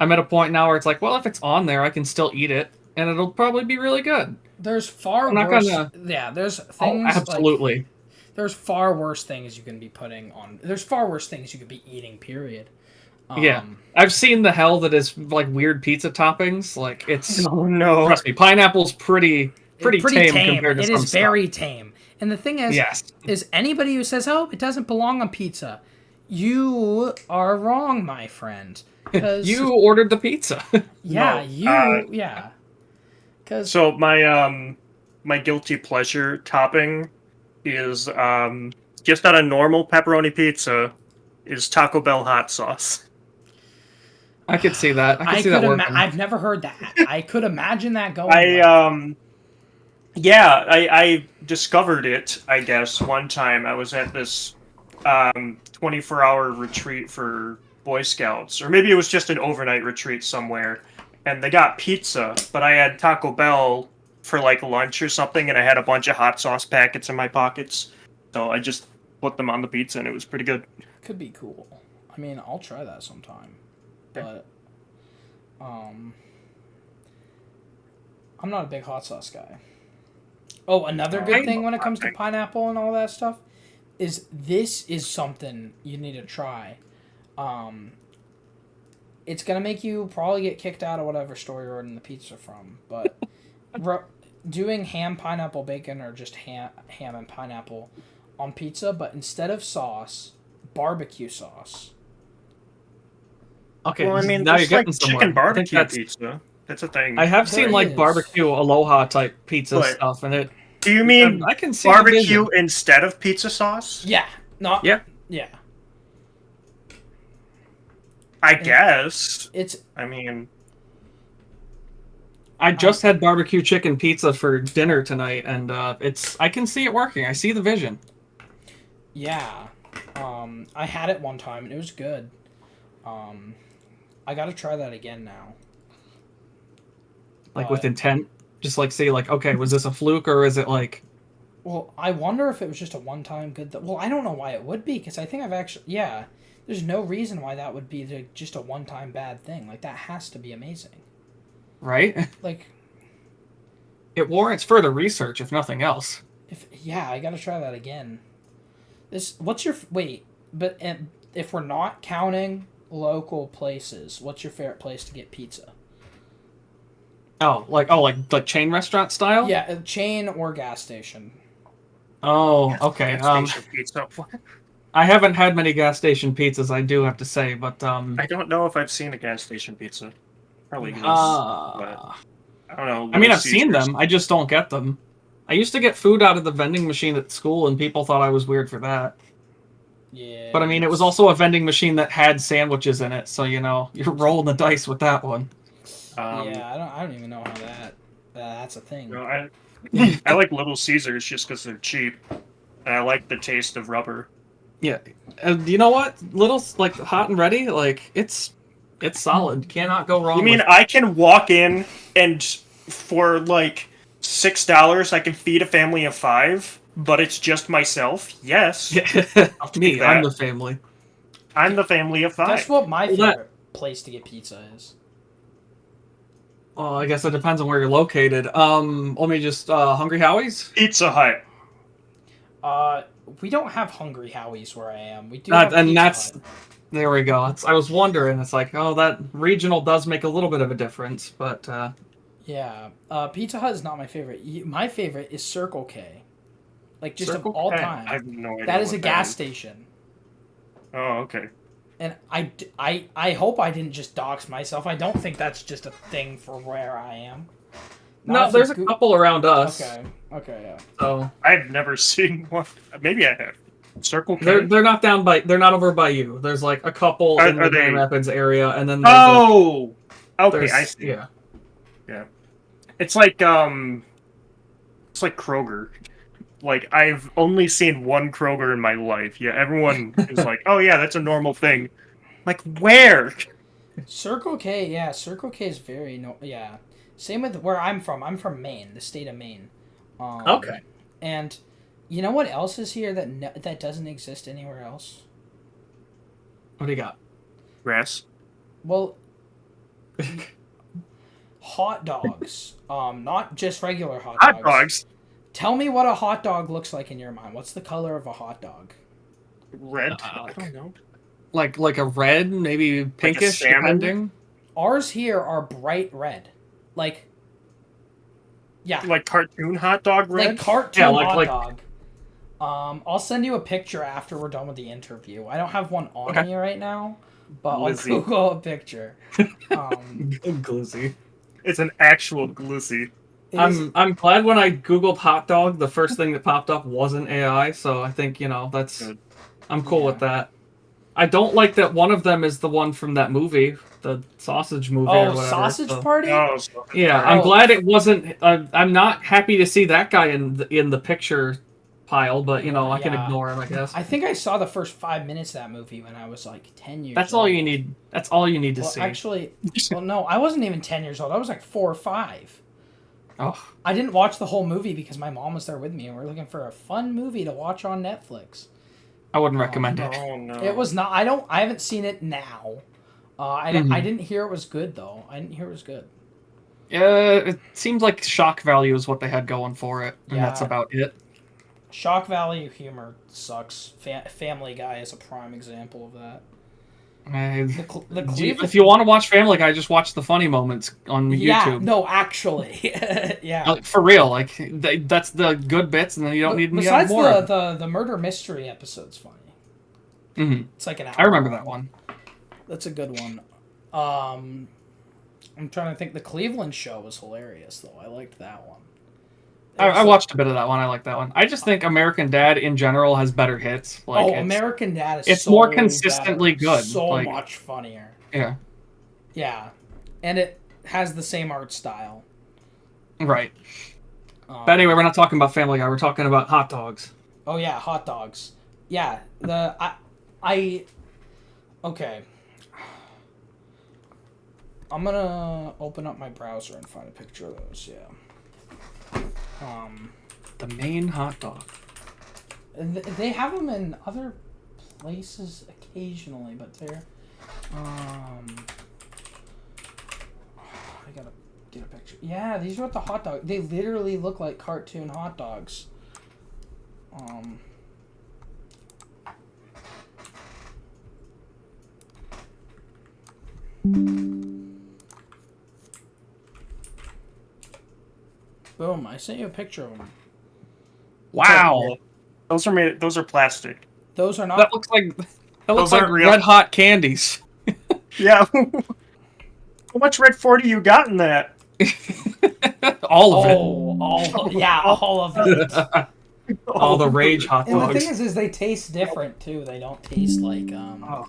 I'm at a point now where it's like, well, if it's on there, I can still eat it, and it'll probably be really good. There's far I'm not worse. gonna- Yeah, there's Oh, things. absolutely. Like, there's far worse things you can be putting on. There's far worse things you could be eating. Period. Yeah, I've seen the hell that is like weird pizza toppings. Like it's Oh no. trust me, pineapple's pretty tame compared to It some is very tame. And the thing is, Yes. is anybody who says, "Oh, it doesn't belong on pizza," you are wrong, my friend. 'Cause- You ordered the pizza. yeah, No, yeah. Because So my guilty pleasure topping is just on a normal pepperoni pizza is Taco Bell hot sauce. I could see that. I could see that working. I've never heard that. I could imagine that going. I discovered it, I guess, one time. I was at this 24-hour retreat for Boy Scouts, or maybe it was just an overnight retreat somewhere, and they got pizza, but I had Taco Bell for like lunch or something, and I had a bunch of hot sauce packets in my pockets, so I just put them on the pizza, and it was pretty good. Could be cool. I mean, I'll try that sometime. But I'm not a big hot sauce guy. Oh, another good thing when it comes to pineapple and all that stuff is this is something you need to try. It's gonna make you probably get kicked out of whatever store you're ordering the pizza from, but doing ham, pineapple, bacon, or just ham and pineapple on pizza, but instead of sauce, barbecue sauce. Okay, Well, I mean, now you're there's getting like somewhere. chicken I think barbecue pizza. That's a thing. I have seen There like is. barbecue aloha type pizza But- stuff, and it. Do you mean I can see the barbecue vision. instead of pizza sauce? Yeah, not Yeah. yeah. I guess. It's I mean, I just had barbecue chicken pizza for dinner tonight, and I can see it working. I see the vision. yeah. I had it one time and it was good. I gotta try that again now. Like with intent, just like say like, okay, was this a fluke or is it like? Well, I wonder if it was just a one-time good. Well, I don't know why it would be because I think I've actually There's no reason why that would be just a one-time bad thing. Like that has to be amazing. Right? Like It warrants further research, if nothing else. I gotta try that again. What's your wait? But if we're not counting local places, what's your favorite place to get pizza? Like chain restaurant style? Yeah, a chain or gas station. Oh, okay. gas station pizza. I haven't had many gas station pizzas, I do have to say, but I don't know if I've seen a gas station pizza. Probably is, but I don't know. I mean, Little I've seen Caesars. them. I just don't get them. I used to get food out of the vending machine at school, and people thought I was weird for that. Yeah. But I mean, it was also a vending machine that had sandwiches in it, so you're rolling the dice with that one. Yeah, I don't even know how that's a thing. I I like Little Caesars just because they're cheap, and I like the taste of rubber. Yeah, you know what? Little like hot and ready, like it's solid. Cannot go wrong. You mean with I can walk in and for like $6 I can feed a family of 5, but it's just myself? Yes, I'll take me? that. I'm the family. I'm the family of 5. Guess what my Well, favorite place to get pizza is? Well, I guess it depends on where you're located. Let me just Hungry Howie's. Pizza Hut. We don't have Hungry Howie's where I am. We do have And Pizza that's Hut. there we go. I was wondering. It's like, oh, that regional does make a little bit of a difference, but Yeah. Pizza Hut is not my favorite. My favorite is Circle K. Like, just Circle of all K? time. I have no idea. That is what a gas is. station. Oh, okay. And I hope I didn't just dox myself. I don't think that's just a thing for where I am. no, if there's you a couple around us. Okay, yeah. So I've never seen one. Maybe I have. Circle K. they're not they're not over by you. There's like a couple in the Grand Rapids area, and then there's Oh, okay, there's, I see. Yeah. It's like Kroger. Like I've only seen one Kroger in my life. Yeah, everyone is like, "Oh yeah, that's a normal thing." Like where? Circle K, yeah, Circle K is yeah. Same with where I'm from. I'm from Maine, the state of Maine. Okay. And you know what else is here that doesn't exist anywhere else? What do you got? Grass. Well, hot dogs. Not just regular hot dogs. Hot dogs. Tell me what a hot dog looks like in your mind. What's the color of a hot dog? Red. I don't know. Like a red, maybe pinkish, salmon? depending. Ours here are bright red. Like, yeah. Like cartoon hot dog red. Like cartoon Yeah, hot like- dog. I'll send you a picture after we're done with the interview. I don't have one on Okay. me right now, but Lizzie. I'll Google a picture. Glizzy. It's an actual glizzy. I'm glad when I googled hot dog, the first thing that popped up wasn't AI. So I think that's Good. I'm cool with that. I don't like that one of them is the one from that movie, the sausage movie or whatever. Sausage so- Party? Oh, Yeah, I'm Oh. glad it wasn't. I'm not happy to see that guy in the picture pile, but I can Yeah. ignore him. I guess I think I saw the first 5 minutes of that movie when I was like 10 years that's old. all you need. That's all you need to Well, see. actually, no, I wasn't even 10 years old. I was like 4 or 5. Oh, I didn't watch the whole movie because my mom was there with me and we are looking for a fun movie to watch on Netflix. I wouldn't recommend it. Oh no. It was not. I haven't seen it now. I didn't hear it was good though. I didn't hear it was good. It seems like shock value is what they had going for it, and that's Yeah. about it. Shock value humor sucks. Family Guy is a prime example of that. The Cleveland. If you want to watch Family Guy, just watch the funny moments on Yeah, YouTube. no, actually, yeah. For real, like that's the good bits, and then you don't need Besides more. of the murder mystery episode's funny. Mhm. It's like an hour. I remember that one. That's a good one. I'm trying to think. The Cleveland show was hilarious though. I liked that one. I watched a bit of that one. I like that one. I just think American Dad in general has better hits. Like American Dad is it's so more consistently better, good. so Like, much funnier. yeah, Yeah, and it has the same art style. right. But anyway, we're not talking about Family Guy. We're talking about hot dogs. Oh yeah, hot dogs. Yeah, okay. I'm gonna open up my browser and find a picture of those. Yeah. The main hot dog. They have them in other places occasionally, but they're I gotta get a picture. Yeah, these are what the hot dog. They literally look like cartoon hot dogs. Boom! I sent you a picture of them. Wow, Those are plastic. Those are not. that looks like Those aren't real. red hot candies. Yeah. How much Red 40 you got in that? All of it. all of it. All the rage hot And the dogs. thing is they taste different too. They don't taste like Oh.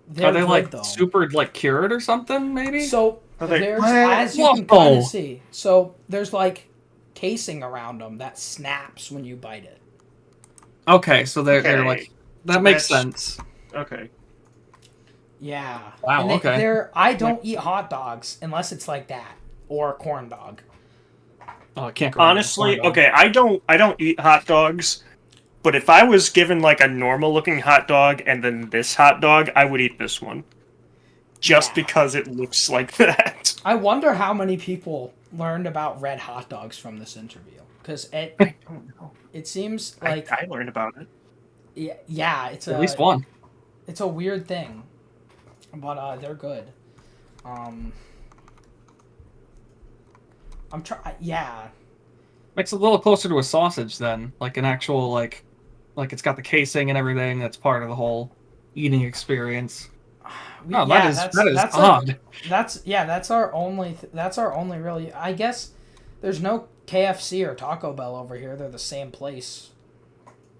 They're Are they good, like though. super like cured or something? Maybe. So Are they- there's, What? as you can kind Whoa. of see, so there's like casing around them that snaps when you bite it. Okay, so they're Okay. like that makes That's- sense. Okay. Yeah. Wow, And okay. I don't eat hot dogs unless it's like that or a corn dog. Oh, I can't go wrong with Honestly, corn dog. okay, I don't eat hot dogs, but if I was given like a normal looking hot dog and then this hot dog, I would eat this one. Just Yeah. because it looks like that. I wonder how many people learned about red hot dogs from this interview, because I don't know. it seems like I learned about it. yeah, it's At least one. It's a weird thing, but they're good. Yeah. Makes it a little closer to a sausage then, like an actual like it's got the casing and everything. That's part of the whole eating experience. Oh, that is odd. That's our only really. I guess there's no KFC or Taco Bell over here. They're the same place,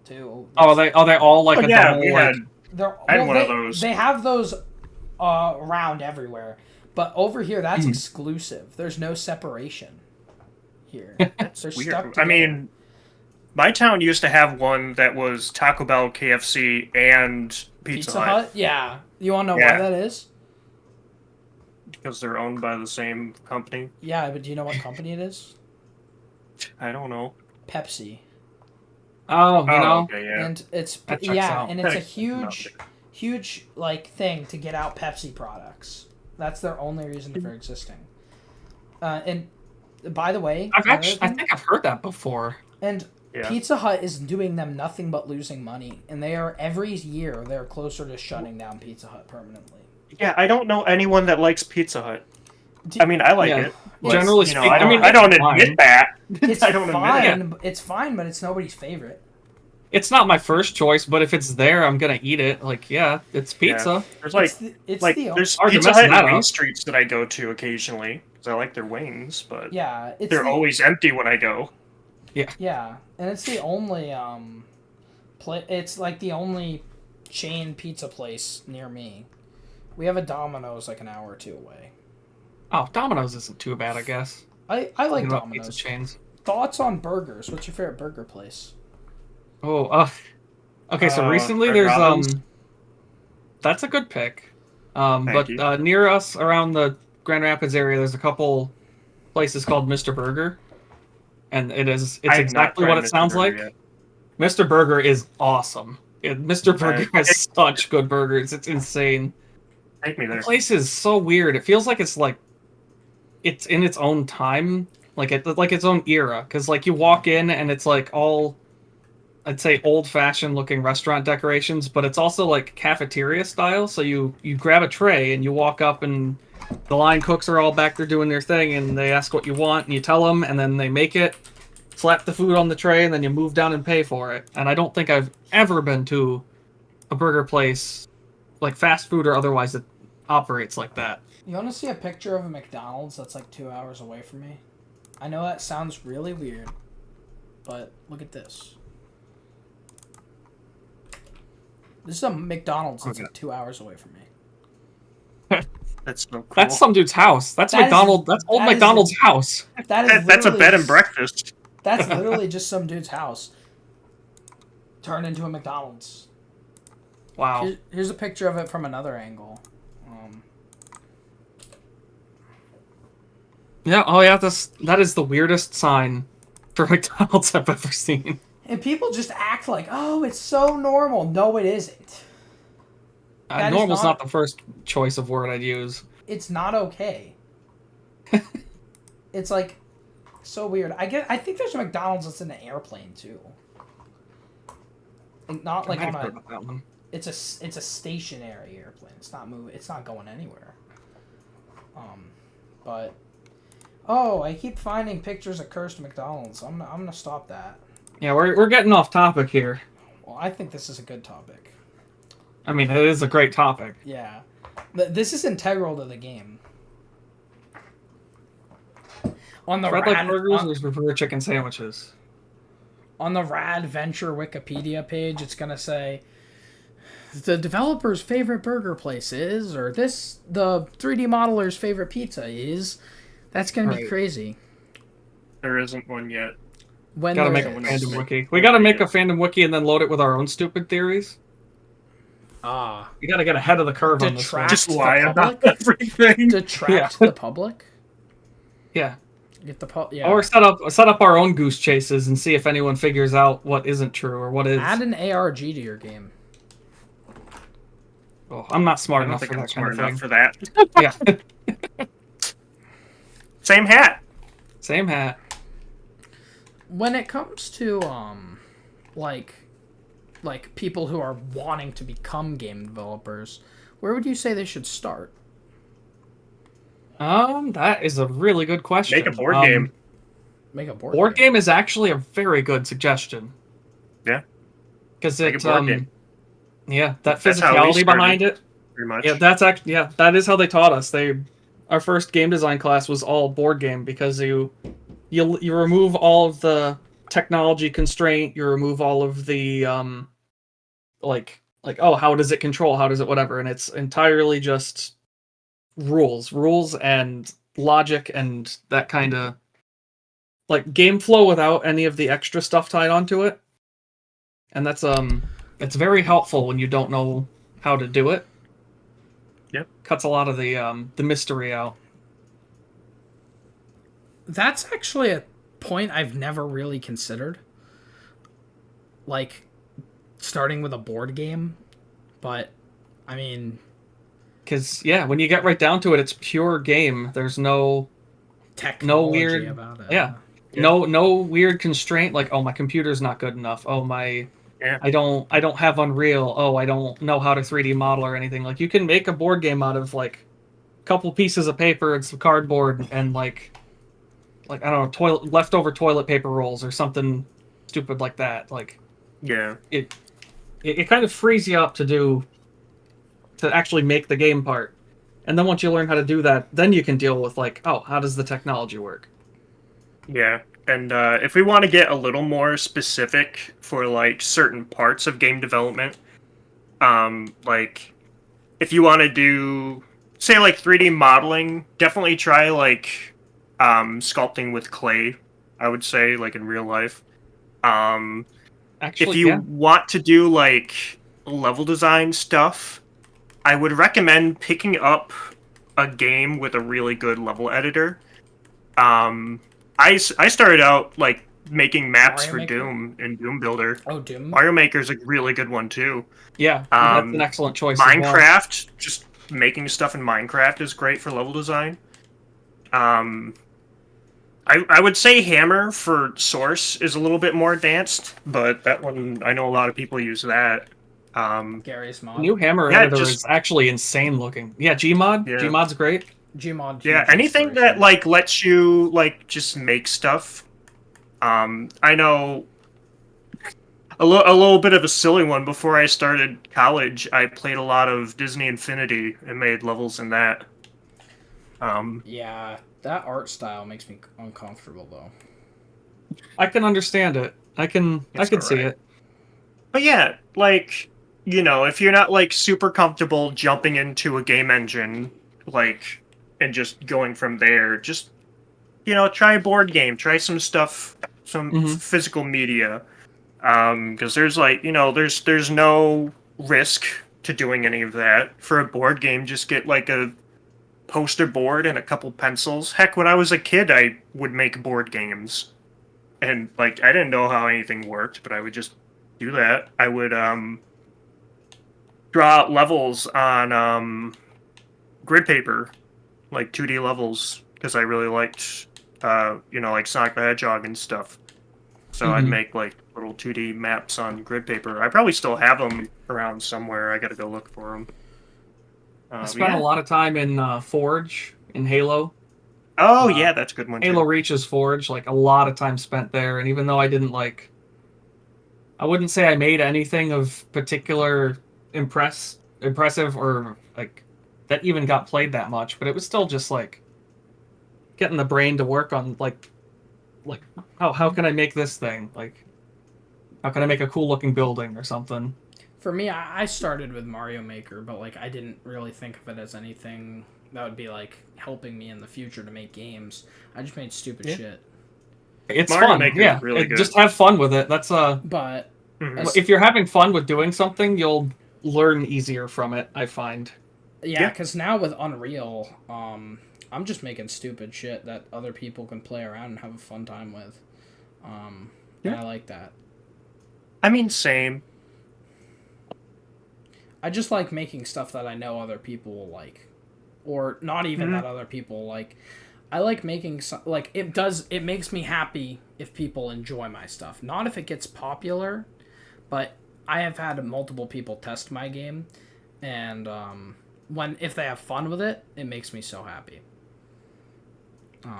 too. Oh, are they all like a yeah, double? we Like, had I had one of those. They have those around everywhere, but over here that's Mhm. exclusive. There's no separation here. That's They're weird. stuck I together. mean, my town used to have one that was Taco Bell, KFC, and Pizza Hut. Yeah. You want to know Yeah. why that is? Because they're owned by the same company. Yeah, but do you know what company it is? I don't know. Pepsi. oh, you know, okay, yeah. And it's That checks out. and it's a Hey, huge like thing to get out Pepsi products. That's their only reason for existing. And by the way, I another think thing- I've heard that before. and Yeah. Pizza Hut is doing them nothing but losing money, and they are every year they're closer to shutting down Pizza Hut permanently. Yeah, I don't know anyone that likes Pizza Hut. Do- I mean, I like Yeah. it. but, Generally you know, speaking, I don't, I mean, I don't it's fine. admit that. It's I don't fine. admit it. It's fine, but it's nobody's favorite. It's not my first choice, but if it's there, I'm gonna eat it. Like, yeah, it's pizza. There's like, It's there's hard to Pizza mess Hut that and Wing up. Streets that I go to occasionally because I like their wings, but yeah, it's they're the, always empty when I go. yeah, and it's the only it's like the only chain pizza place near me. We have a Domino's like an hour or two away. Oh, Domino's isn't too bad, I guess. I like Thinking about Domino's. pizza chains. Thoughts on burgers? What's your favorite burger place? Oh, okay. So recently, Red there's Robin's. that's a good pick. Thank But you. near us, around the Grand Rapids area, there's a couple places called Mr. Burger, and it's I have not exactly tried what it Mr. sounds Burger like. yet. Mr. Burger is awesome. Mr. Burger Okay. has such good burgers. It's insane. Take me The there. place is so weird. It feels like it's in its own time, like its own era. Because like you walk in and it's like all, I'd say, old-fashioned looking restaurant decorations, but it's also like cafeteria style. So you grab a tray and you walk up and the line cooks are all back there doing their thing, and they ask what you want and you tell them, and then they make it, slap the food on the tray, and then you move down and pay for it. And I don't think I've ever been to a burger place, like fast food or otherwise, that operates like that. You want to see a picture of a McDonald's that's like 2 hours away from me? I know that sounds really weird, but look at this. This is a McDonald's that's Okay. like 2 hours away from me. That's so cool. That's some dude's house. That's That is- McDonald. That's old that is- McDonald's house. That is That's a literally bed and just- breakfast. That's literally just some dude's house turned into a McDonald's. Wow. Here's a picture of it from another angle. Yeah. Oh yeah. That is the weirdest sign for McDonald's I've ever seen. And people just act like, oh, it's so normal. No, it isn't. That is Normal's not- not the first choice of word I'd use. It's not okay. It's like so weird. I think there's a McDonald's that's in an airplane too. And not like I on might have a. heard about that one. It's a stationary airplane. It's not moving. It's not going anywhere. But I keep finding pictures of cursed McDonald's. I'm gonna stop that. Yeah, we're getting off topic here. Well, I think this is a good topic. I mean, it is a great topic. Yeah, this is integral to the game. On the Red like rad, burgers on, or prefer chicken sandwiches? on the RadVenture Wikipedia page, it's gonna say the developer's favorite burger place is, or the 3D modeler's favorite pizza is. That's gonna be crazy. There isn't one yet. When Gotta make a fandom wiki. We gotta make a fandom wiki and then load it with our own stupid theories. We gotta get ahead of the curve on this one. Just lie about everything. Detract the public. Yeah. Get the yeah. Or set up our own goose chases and see if anyone figures out what isn't true or what is. Add an ARG to your game. Oh, I'm not smart enough for that kind of thing. For that. Yeah. Same hat. Same hat. When it comes to like people who are wanting to become game developers, where would you say they should start? That is a really good question. Make a board game. Make a board game is actually a very good suggestion. Yeah. Because it yeah, that physicality behind it. Pretty much. Yeah, that is how they taught us. Our first game design class was all board game because you remove all of the technology constraint, you remove all of the like oh, how does it control, how does it whatever, and it's entirely just rules and logic and that kind of like game flow without any of the extra stuff tied onto it. And that's it's very helpful when you don't know how to do it. Yep. Cuts a lot of the mystery out. That's actually a point I've never really considered. Like starting with a board game, but I mean, because yeah, when you get right down to it, it's pure game. There's no technology weird about it. Yeah. No weird constraint like, oh, my computer's not good enough. Oh, I don't have Unreal. Oh, I don't know how to 3D model or anything. Like, you can make a board game out of like a couple pieces of paper and some cardboard and like I don't know, leftover toilet paper rolls or something stupid like that. Like, yeah, it kind of frees you up to actually make the game part. And then once you learn how to do that, then you can deal with like, oh, how does the technology work? Yeah, and if we want to get a little more specific for like certain parts of game development, like if you want to do, say, like 3D modeling, definitely try like sculpting with clay. I would say, like in real life. Actually, if you want to do like level design stuff, I would recommend picking up a game with a really good level editor. I started out like making maps for Doom in Doom Builder. Oh, Doom. Mario Maker's a really good one too. Yeah, that's an excellent choice. Minecraft, just making stuff in Minecraft is great for level design. I would say Hammer for Source is a little bit more advanced, but that one, I know a lot of people use that. Gary's mod. New Hammer editor is actually insane looking. Yeah, Gmod. Yeah. Gmod's great. Gmod. Yeah, anything that like lets you like just make stuff. I know a little bit of a silly one. Before I started college, I played a lot of Disney Infinity and made levels in that. Yeah, that art style makes me uncomfortable though. I can understand it. I can see it. But yeah, like, you know, if you're not like super comfortable jumping into a game engine, like, and just going from there, just, you know, try a board game, try some stuff, some physical media. Because there's like, you know, there's no risk to doing any of that. For a board game, just get like a poster board and a couple pencils. Heck, when I was a kid, I would make board games. And like, I didn't know how anything worked, but I would just do that. I would draw out levels on grid paper, like 2D levels, because I really liked, you know, like Sonic the Hedgehog and stuff. So I'd make like little 2D maps on grid paper. I probably still have them around somewhere. I gotta go look for them. I spent a lot of time in Forge in Halo. Oh yeah, that's a good one. Halo Reach's Forge, like a lot of time spent there. And even though I didn't like, I wouldn't say I made anything of particular impressive or like that even got played that much, but it was still just like getting the brain to work on like how can I make this thing? Like How can I make a cool looking building or something? For me, I started with Mario Maker, but like I didn't really think of it as anything that would be like helping me in the future to make games. I just made stupid shit. It's Mario fun, Maker yeah. is really good. Just have fun with it. That's But if you're having fun with doing something, you'll learn easier from it, I find. yeah, because now with Unreal, I'm just making stupid shit that other people can play around and have a fun time with. And I like that. I mean, same. I just like making stuff that I know other people will like, or not even that other people like. I like making like it makes me happy if people enjoy my stuff. Not if it gets popular, but I have had multiple people test my game, and if they have fun with it, it makes me so happy.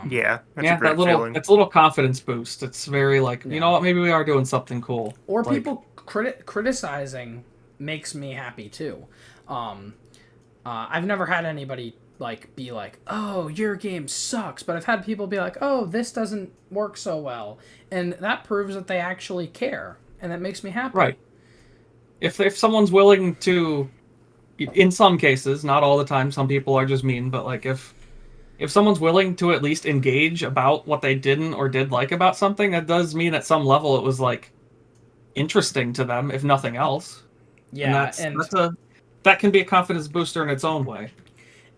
Yeah, that's a great feeling. That's a little confidence boost. It's very like, you know what, maybe we are doing something cool. Or like, people criticizing makes me happy too. I've never had anybody like be like, "Oh, your game sucks," but I've had people be like, "Oh, this doesn't work so well," and that proves that they actually care, and that makes me happy. Right. If someone's willing to, in some cases, not all the time, some people are just mean, but like if someone's willing to at least engage about what they didn't or did like about something, that does mean at some level it was like interesting to them, if nothing else. Yeah, and that can be a confidence booster in its own way.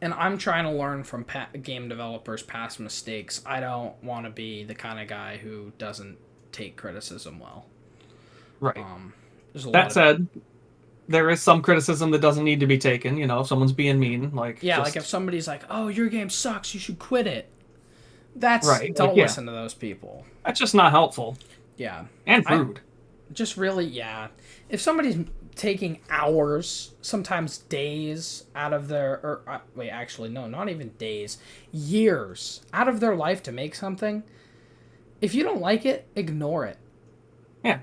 And I'm trying to learn from game developers' past mistakes. I don't want to be the kind of guy who doesn't take criticism well. Right. That said, there is some criticism that doesn't need to be taken. You know, if someone's being mean, like like if somebody's like, "Oh, your game sucks, you should quit it." That's right. Don't listen to those people. That's just not helpful. Yeah. And rude. Just really, yeah. If somebody's taking hours, sometimes days out of their wait, actually no, not even days, years out of their life to make something, if you don't like it, ignore it. Yeah.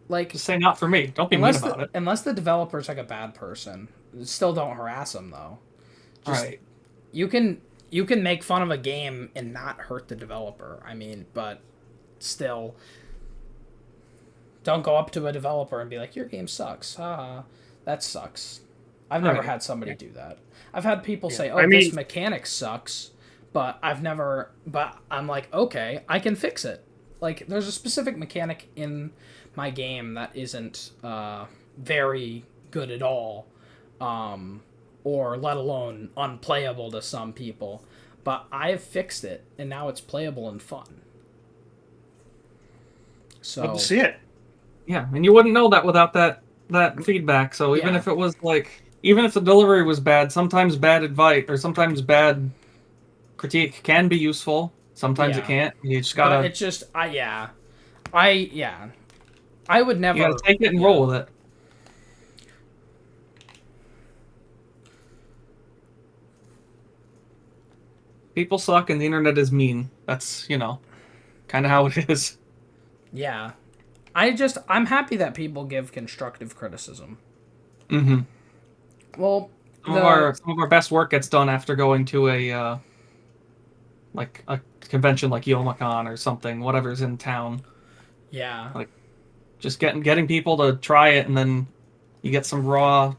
Like, just say not for me. Don't be mean about it. Unless the developer's like a bad person. Still don't harass them though. Right. You can make fun of a game and not hurt the developer. I mean, but still, don't go up to a developer and be like, "Your game sucks." That sucks. I've never had somebody do that. I've had people say, "Oh, this mechanic sucks," but I'm like, "Okay, I can fix it." Like, there's a specific mechanic in my game that isn't very good at all, or let alone unplayable to some people. But I have fixed it, and now it's playable and fun. So love to see it. Yeah, and you wouldn't know that without that feedback. So even if it was like, even if the delivery was bad, sometimes bad advice or sometimes bad critique can be useful. Sometimes it can't. You just gotta. But it's just, I would never. You gotta take it and roll with it. People suck and the internet is mean. That's, kind of how it is. Yeah. I'm happy that people give constructive criticism. Mm-hmm. Well, some of our best work gets done after going to a convention like Youmacon or something, whatever's in town. Yeah. Like, just getting people to try it, and then you get some raw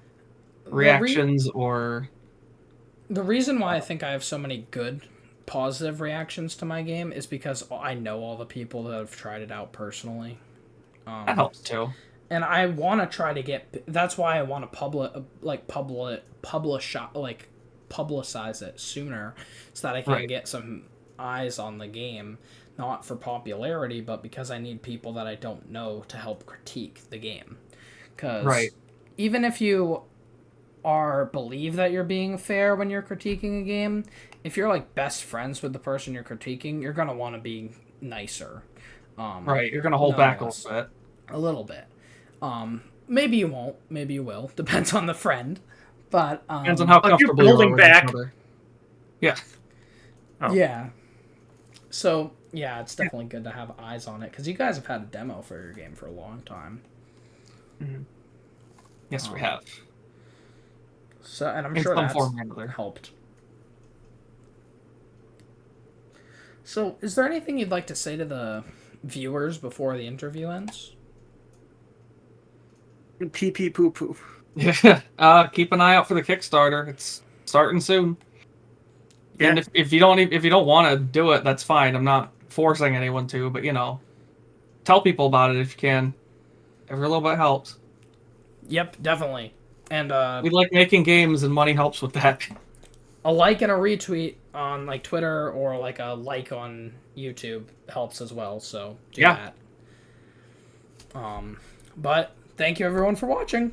reactions or... The reason why I think I have so many good, positive reactions to my game is because I know all the people that have tried it out personally. That helps too. And I want to try to get... That's why I want to publicize it sooner, so that I can get some eyes on the game, not for popularity, but because I need people that I don't know to help critique the game. Because even if you believe that you're being fair when you're critiquing a game, if you're like best friends with the person you're critiquing, you're gonna want to be nicer. You're gonna hold back a little bit. A little bit. Maybe you won't. Maybe you will. Depends on the friend. But depends on how comfortable you're building back. Yeah. Oh. Yeah. So yeah, it's definitely good to have eyes on it because you guys have had a demo for your game for a long time. Mm-hmm. Yes, we have. So, and I'm sure that's helped. So, is there anything you'd like to say to the viewers before the interview ends? Pee pee poo poo. Yeah. Keep an eye out for the Kickstarter. It's starting soon. Yeah. And if you don't want to do it, that's fine. I'm not forcing anyone to, but tell people about it if you can. Every little bit helps. Yep, definitely. And We like making games, and money helps with that. a like and a retweet on like Twitter or like a like on YouTube helps as well. So do that. But thank you everyone for watching.